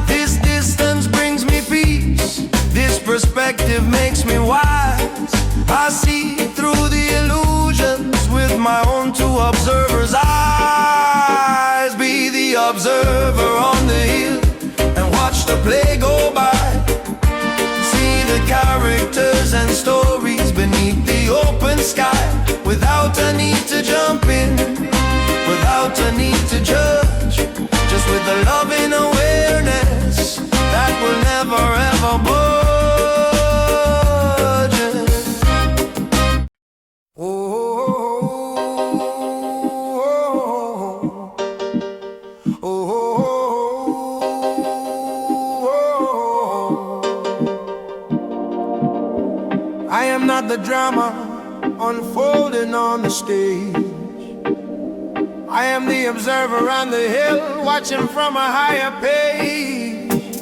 This distance brings me peace, this perspective makes me wise. I see through the illusions with my own two observer's eyes. Be the observer on the hill and watch the play go by. See the characters and stories beneath the open sky, without a need to jump in, without a need to judge, just with a loving awareness that will never ever budge. I am not the drama unfolding on the stage. I am the observer on the hill, watching from a higher page.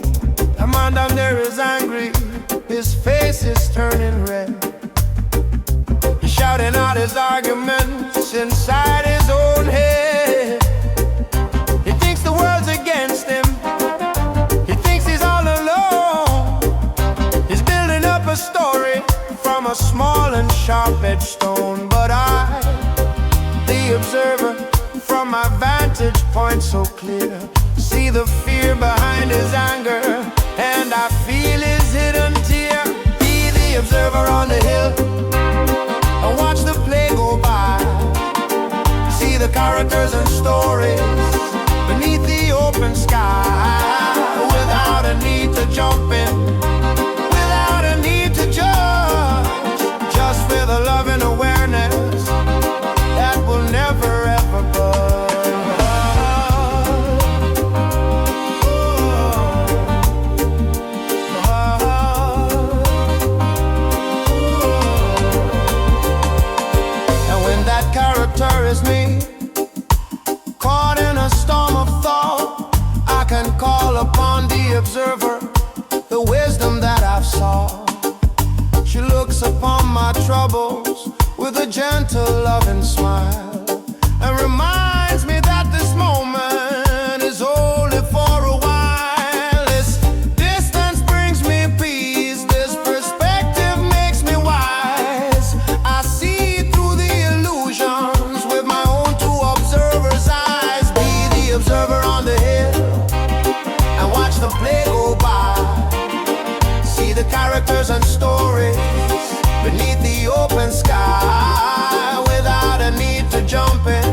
The man down there is angry, his face is turning red. He's shouting out his arguments inside his own head. He thinks the world's against him, he thinks he's all alone. He's building up a story from a small and sharp-edged stone. But I, the observer, from my vantage point so clear, see the fear behind his anger, and I feel his hidden tear. Be the observer on the hill and watch the play go by. See the characters and stories beneath the open sky, without a need to jump in, without a need to judge, just with a loving awareness that will never ever budge. And when that character is me, caught in a storm of thought, I can call upon the observer, the wisdom that I've sought. She looks upon my troubles with a gentle, loving smile, and reminds me that this moment is only for a while. This distance brings me peace, this perspective makes me wise. I see through the illusions with my own two observer's eyes. Be the observer on the hill and watch the play go by. See the characters and stories beneath the open sky, without a need to jump in,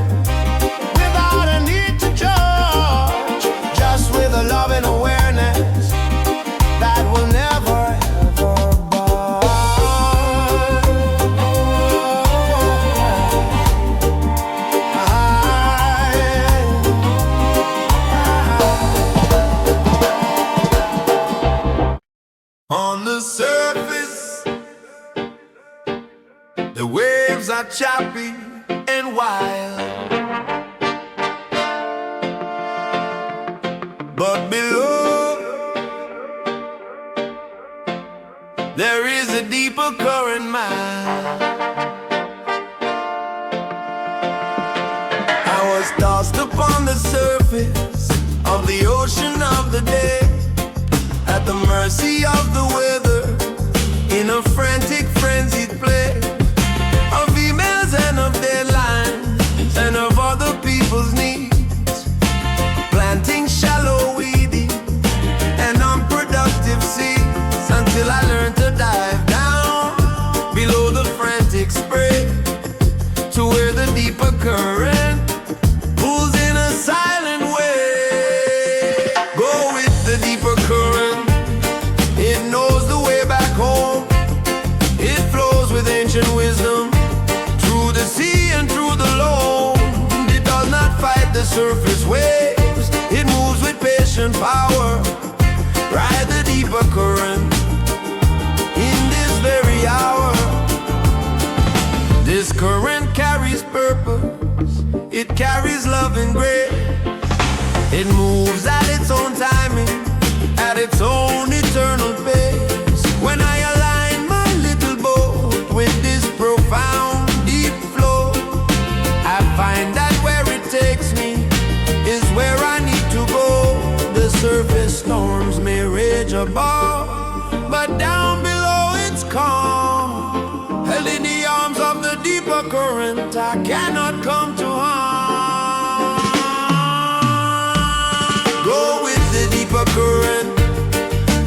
are choppy and wild, but below there is a deeper current mile. I was tossed upon the surface of the ocean of the day, at the mercy of the weather, in a frantic, frenzied play of emails and of deadlines and of other people's needs, planting shallow, weedy, and unproductive seeds, until I learned to dive down below the frantic spray, to where the deeper current pulls in a silent way. Go with the deeper current, it knows the way back home. It flows with ancient wisdom, through the sea and through the loam. It does not fight the surface waves, it moves with patient power. Ride the deeper current in this very hour. This current carries purpose, it carries love and grace. It moves at its own timing, at its own eternal pace. When I align my little boat with this profound deep flow, I find that where it takes me is where I need to go. The surface storms may rage above, but down below it's calm. Held in the arms of the deeper current, I cannot come to harm. Go with the deeper current,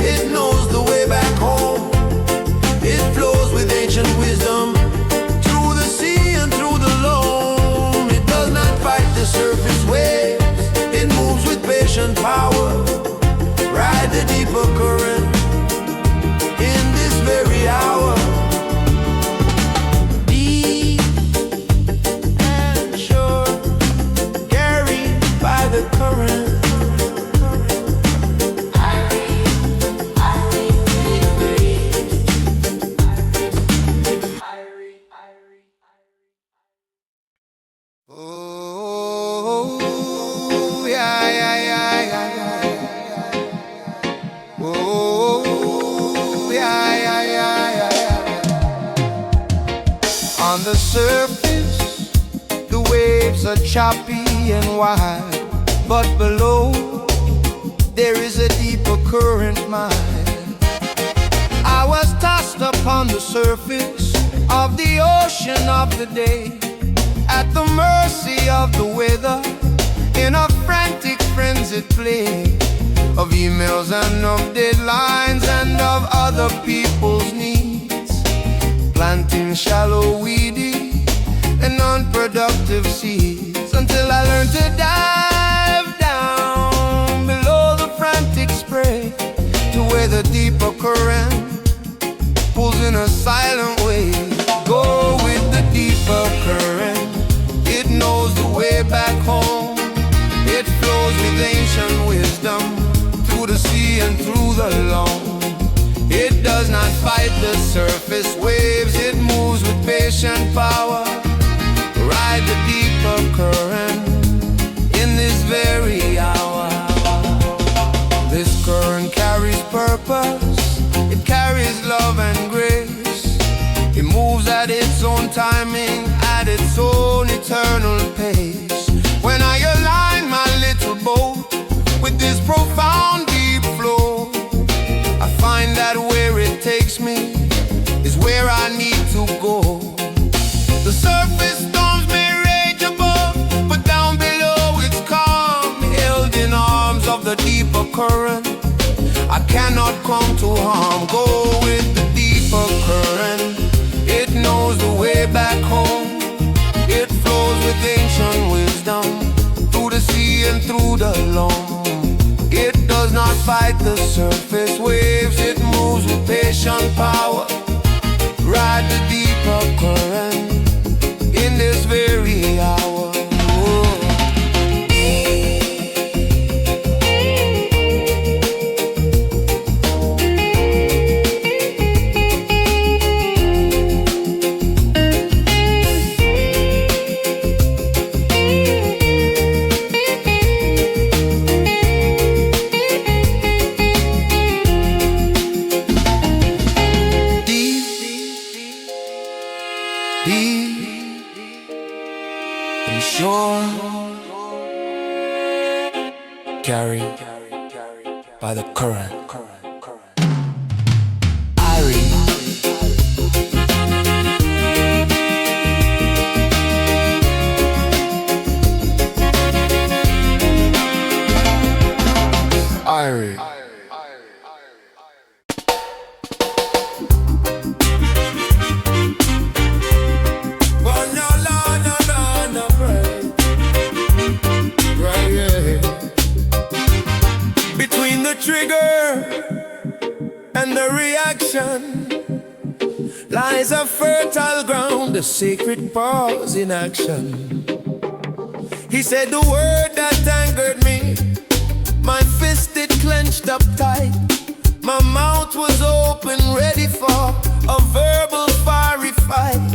it knows the way back home. It flows with ancient wisdom, through the sea and through the loam. It does not fight the surface waves, it moves with patient power. Ride the deeper current in this very hour. Deep and sure, carried by the current. Oh, yeah, yeah, yeah, yeah, yeah. Oh, yeah, yeah, yeah, yeah, yeah. On the surface, the waves are choppy and wild, but below, there is a deeper current mile. I was tossed upon the surface of the ocean of the day, at the mercy of the weather, in a frantic, frenzied play of emails and of deadlines and of other people's needs, planting shallow, weedy, and unproductive seeds, until I learned to dive down below the frantic spray, to where the deeper current pulls in a silent way. Go with the deeper current, it knows the way back home. It flows with ancient wisdom, through the sea and through the loam. It does not fight the surface waves, it moves with patient power. Ride the deeper current in this very hour. This current carries purpose, it carries love and grace. It moves at its own timing, at its own eternal pace. When I align my little boat with this profound deep flow, I find that where it takes me is where I need to go. The surface storms may rage above, but down below it's calm. Held in arms of the deeper current, I cannot come to harm. Go with the deeper current, it knows the way back home. It flows with ancient wisdom, through the sea and through the loam. It does not fight the surface waves, it moves with patient power. Ride the deeper current in this very hour. Oh. carried by the current. Irie. Between the trigger and the reaction lies a fertile ground, a sacred pause in action. He said the word that angered me, my fist it clenched up tight. My mouth was open, ready for a verbal fiery fight.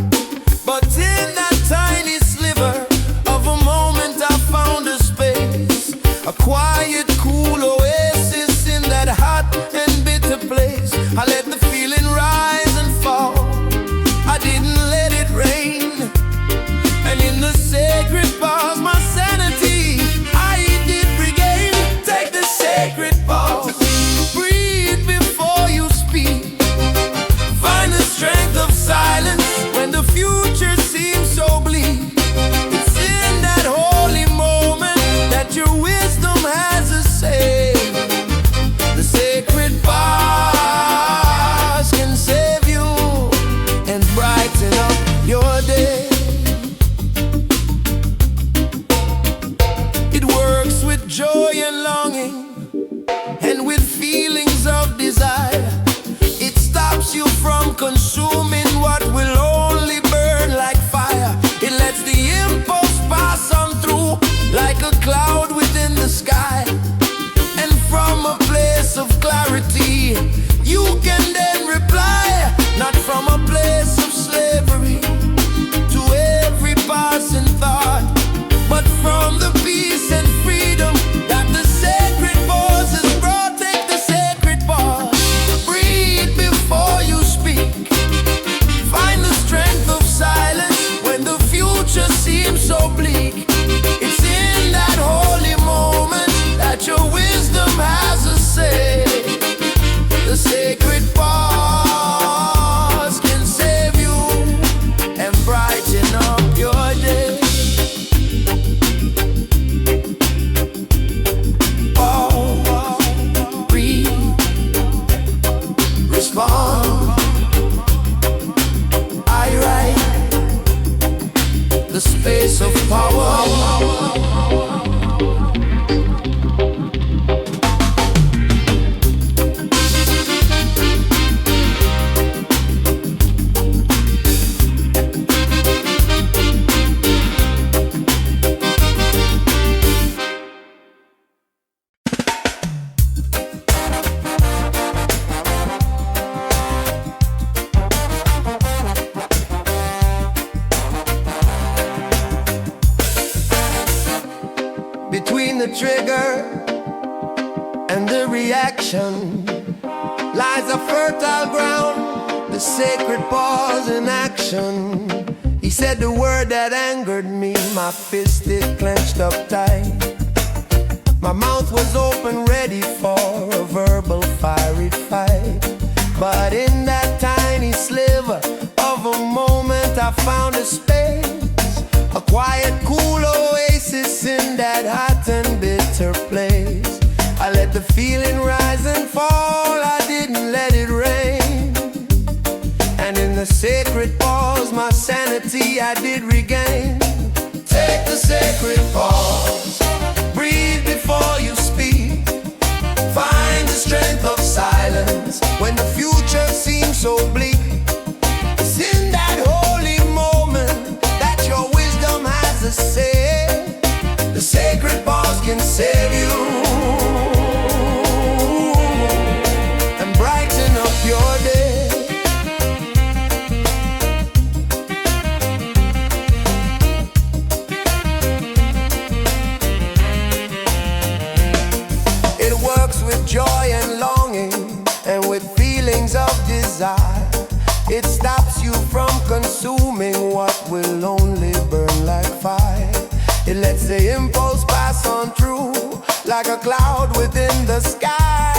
But in that tiny sliver of a moment I found a space, a quiet, cool oasis in that hot and bitter place. I let the feeling rise and fall, I didn't let it rain. And in the sacred pause, my sanity I did regain. Take the sacred pause, breathe before you speak. Find the strength of silence when the future seems so bleak. It's in that holy moment that your wisdom has a say. The sacred pause can save you and brighten up your day. It works with joy and longing and with feelings of desire. It stops you from consuming what will only burn like fire. It lets the impulse pass on through like a cloud within the sky. And from a place of clarity, you can then reply, not from a place of slavery to every passing thought, but from the peace and freedom that the sacred pause has brought. Take the sacred pause, breathe before you speak. Find the strength of silence when the future seems so bleak. It's in that holy moment that your wisdom has a say. The sacred pause can save you and brighten up your day. Pause, breathe, respond. I write the space of power. Between the trigger and the reaction lies a fertile ground, the sacred pause in action. He said the word that angered me, my fist it clenched up tight. My mouth was open, ready for a verbal fiery fight. But in that tiny sliver of a moment I found a space, a quiet, cool oasis in that hot and bitter place. I let the feeling rise and fall, I didn't let it rain. And in the sacred pause, my sanity I did regain. Take the sacred pause, breathe before you speak. Find the strength of silence when the future seems so bleak. It's in that holy moment that your wisdom has a say. The sacred pause can save you and brighten up your day. It works with joy and longing and with feelings of desire. It stops you from consuming what will only burn like fire. It lets the impulse pass on through like a cloud within the sky.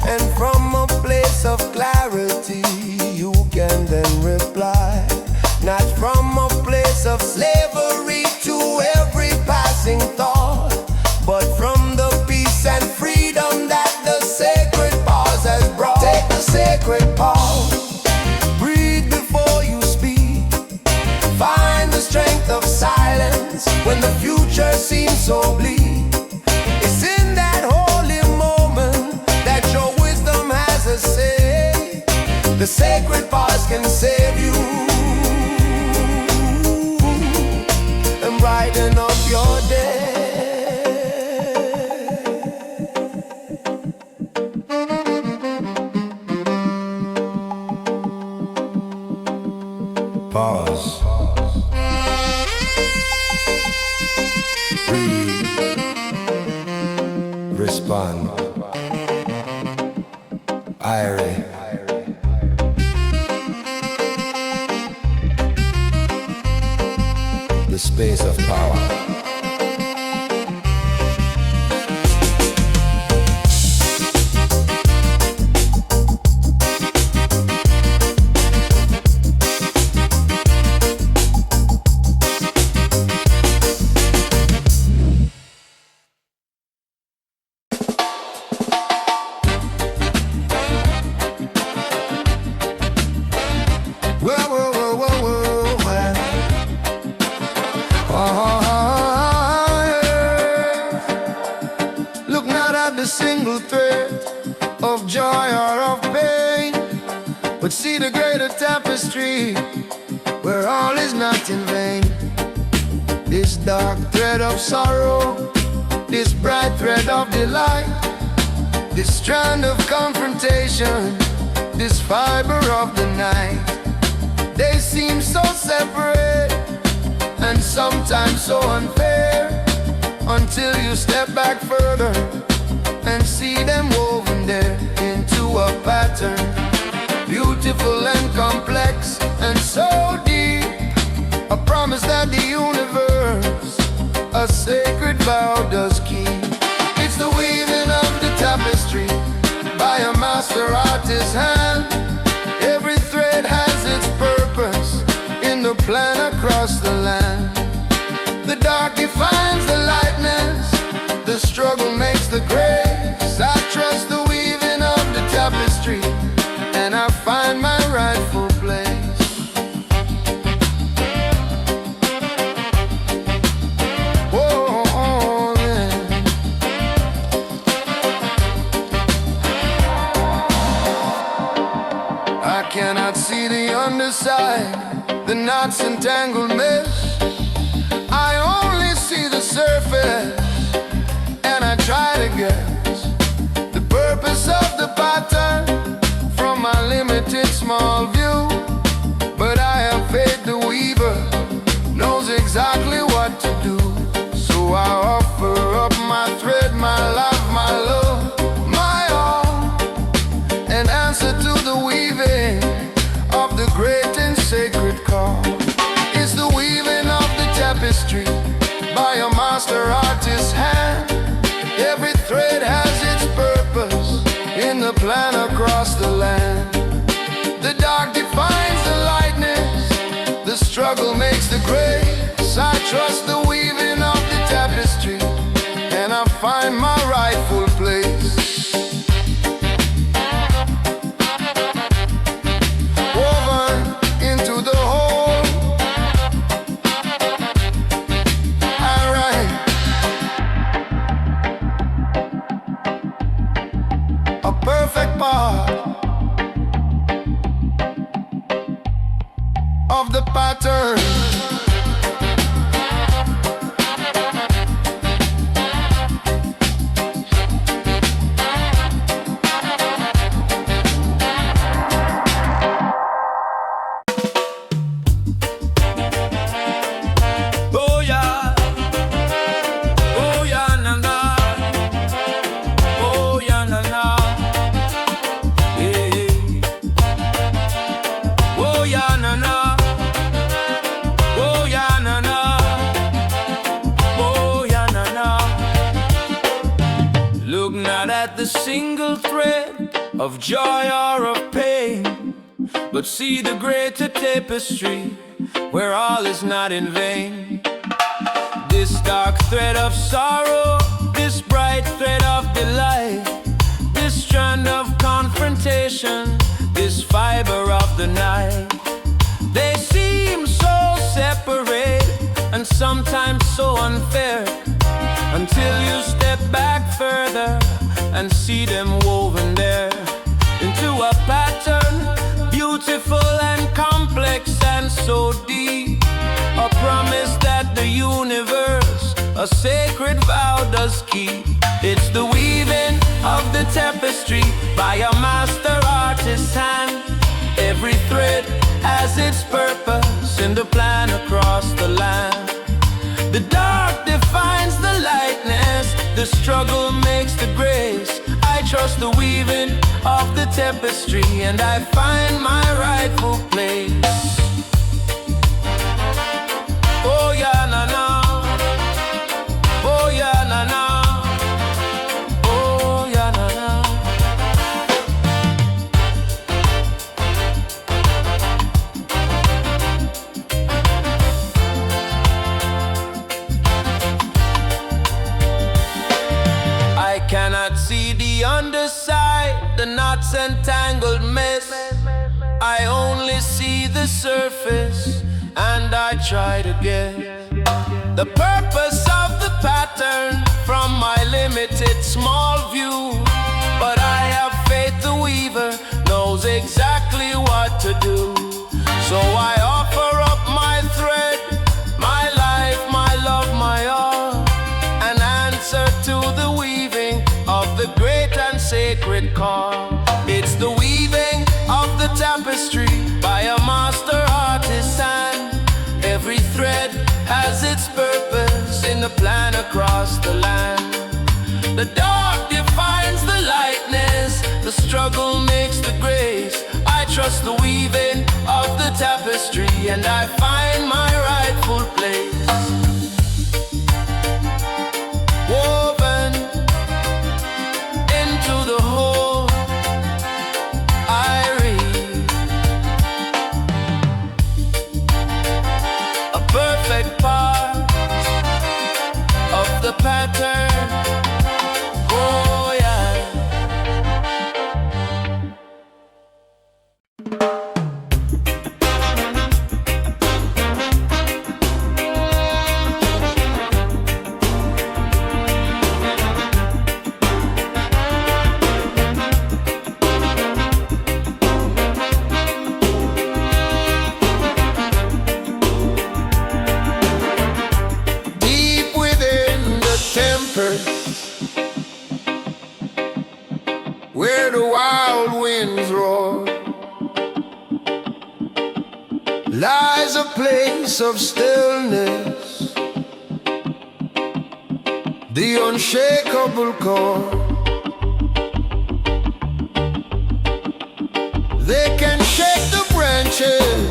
And from a place of clarity you can then reply. Not from a place of slavery to every passing thought, but from the peace and freedom that the sacred pause has brought. Take the sacred pause, breathe before you speak. Find the strength of silence when the future seems so bleak. It's in that holy moment that your wisdom has a say. The sacred pause can save you and brighten up your day. Pause. Breathe. Respond. Irie. The space of power. Look not at the single thread of joy or of pain, but see the greater tapestry where all is not in vain. This dark thread of sorrow, this bright thread of delight, this strand of confrontation, this fiber of the night. They seem so separate and sometimes so unfair, until you step back further and see them woven there into a pattern, beautiful and complex and so deep. A promise that the universe, a sacred vow does keep. It's the weaving of the tapestry by a master artist's hand. Every thread has its purpose in the plan across the land. The dark defines the lightness, the struggle makes the grace. I trust the weaving of the tapestry, and I find my rightful place. Oh, yeah. I cannot see the underside, the knots and tangled mesh. I only see the surface, and I try to guess the purpose of the pattern from my limited small view. But I have faith the weaver knows exactly what to do. So I offer up my thread, my life, my love, my all, an answer to the weaving of the great and sacred call. It's the weaving of the tapestry by a master artist's hand. Every thread has its purpose in the plan across the land. The dark defines the lightness, the struggle makes the grace. I trust the weaving of the tapestry, and I find my rightful place. Woven into the whole, I write a perfect part of the pattern. not at the single thread of joy or of pain, but see the greater tapestry where all is not in vain. This dark thread of sorrow, this bright thread of delight, this strand of confrontation, this fiber of the night. They seem so separate and sometimes so unfair, until you step back further and see them woven there into a pattern, beautiful and complex and so deep. A promise that the universe, a sacred vow does keep. It's the weaving of the tapestry by a master artist's hand. Every thread has its purpose in the plan across the land. The dark defines the lightness, the struggle makes the grace. I trust the weaving of the tapestry, and I find my rightful place. Oh yeah, na na. Oh yeah, na na. Oh yeah, na na. I cannot see the underside, the knots and tangled mess. I only see the surface, and I try to get the purpose of the pattern from my limited small view. But I have faith the weaver knows exactly what to do. So I offer up my thread, my life, my love, my all, an answer to the weaving of the great and sacred call. It's the weaving of the tapestry by a master artist's hand. Every thread has its purpose in the plan across the land. The dark defines the lightness, the struggle makes the grace. I trust the weaving of the tapestry, and I find my rightful place. Woven into the whole, I read a perfect part of the pattern. Oh yeah. Deep within the temper, where the wild winds roar, lies a place of stillness, the unshakable core. They can shake the branches,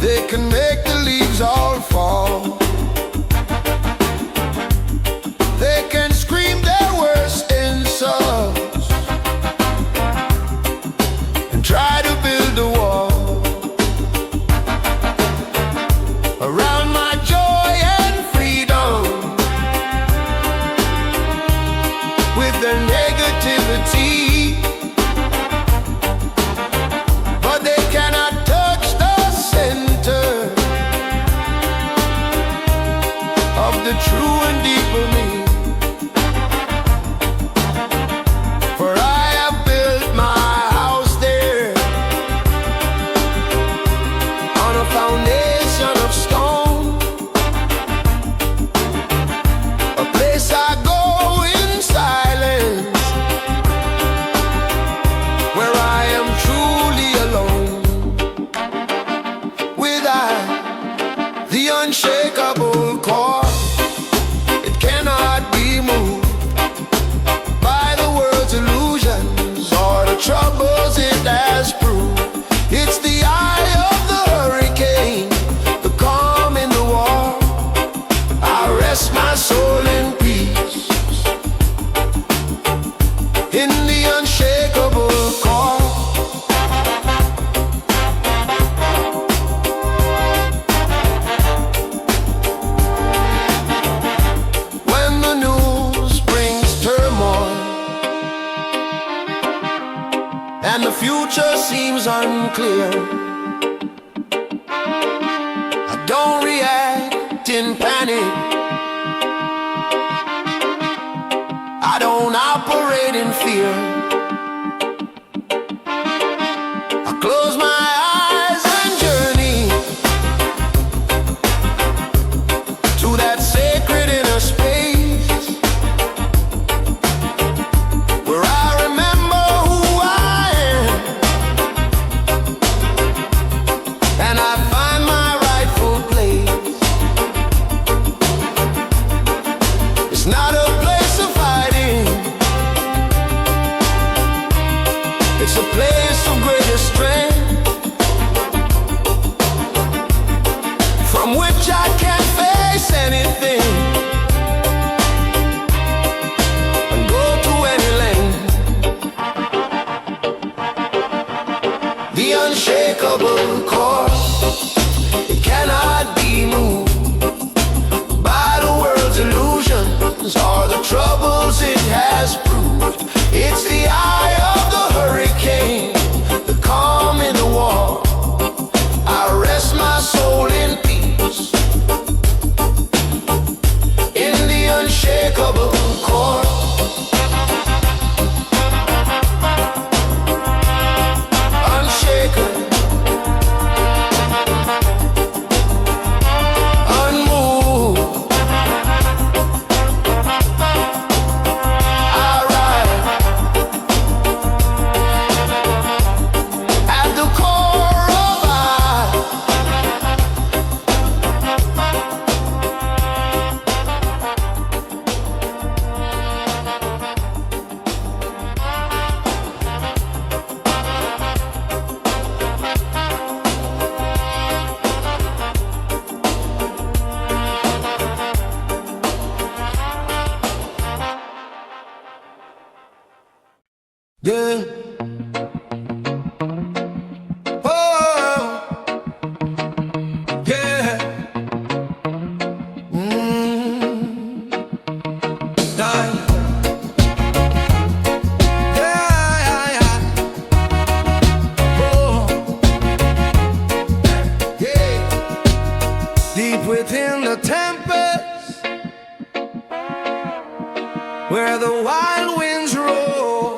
they can make the leaves all fall. They can scream their worst insults and try to build a wall around my joy and freedom with their negativity. But they cannot touch the center of the true and deeper me. For I have built my house there on a foundation of stone, a place I go in silence, where I am truly alone with the unshakable core. views unclear. I don't react in panic. I don't operate in fear. I close my eyes and journey to that sacred inner space where I remember who I am, and I find my rightful place. It's not a place of hiding, it's a place of greater strength, from which I can face anything and go to any length. The unshakable course, it cannot be moved by the world's illusions or the troubles it has proved. It's the eye of the hurricane, the calm in the wall. I rest my soul in peace in the unshakable course. Unshaken, unmoved, I ride at the core of I. Yeah. Oh, yeah. Die. Yeah, yeah. Oh, yeah. Deep within the tempest, where the wild winds roar,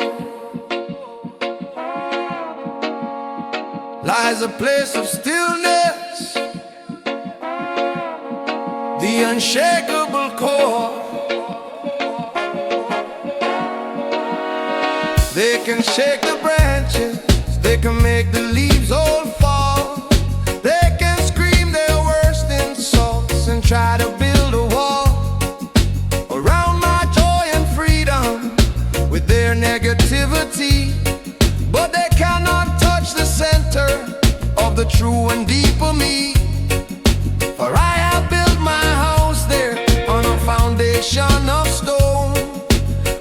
lies a place of stillness, the unshakable core. They can shake the branches, they can make the leaves all fall, they can scream their worst insults and try to build a wall around my joy and freedom with their negativity, but they cannot touch the center of the true and deeper me. For I have built my house there on a foundation of stone,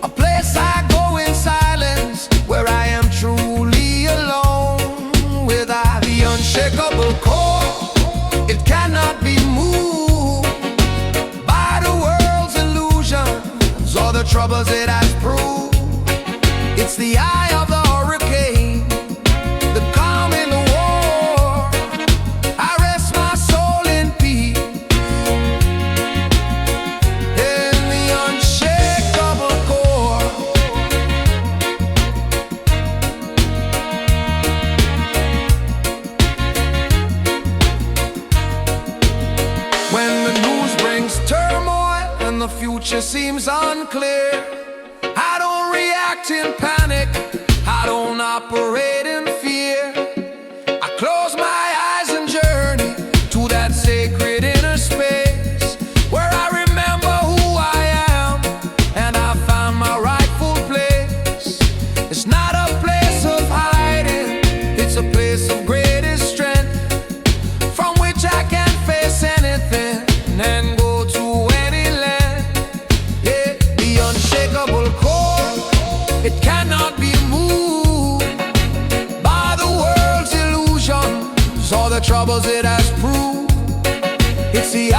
a place I go in silence where I am truly alone. With the unshakable core, it cannot be moved by the world's illusions or the troubles it has proved. It's the eye of the hurricane, the calm in the war. I rest my soul in peace in the unshakable core. When the news brings turmoil and the future seems unclear, I don't react in panic, I don't operate in fear. I close my eyes and journey to that sacred inner space where I remember who I am and I found my rightful place. It's not a place of hiding, it's a place of greatest strength, from which I can face anything and go to any land. Yeah, the unshakable core, it cannot be moved by the world's illusions or the troubles it has proved. It's the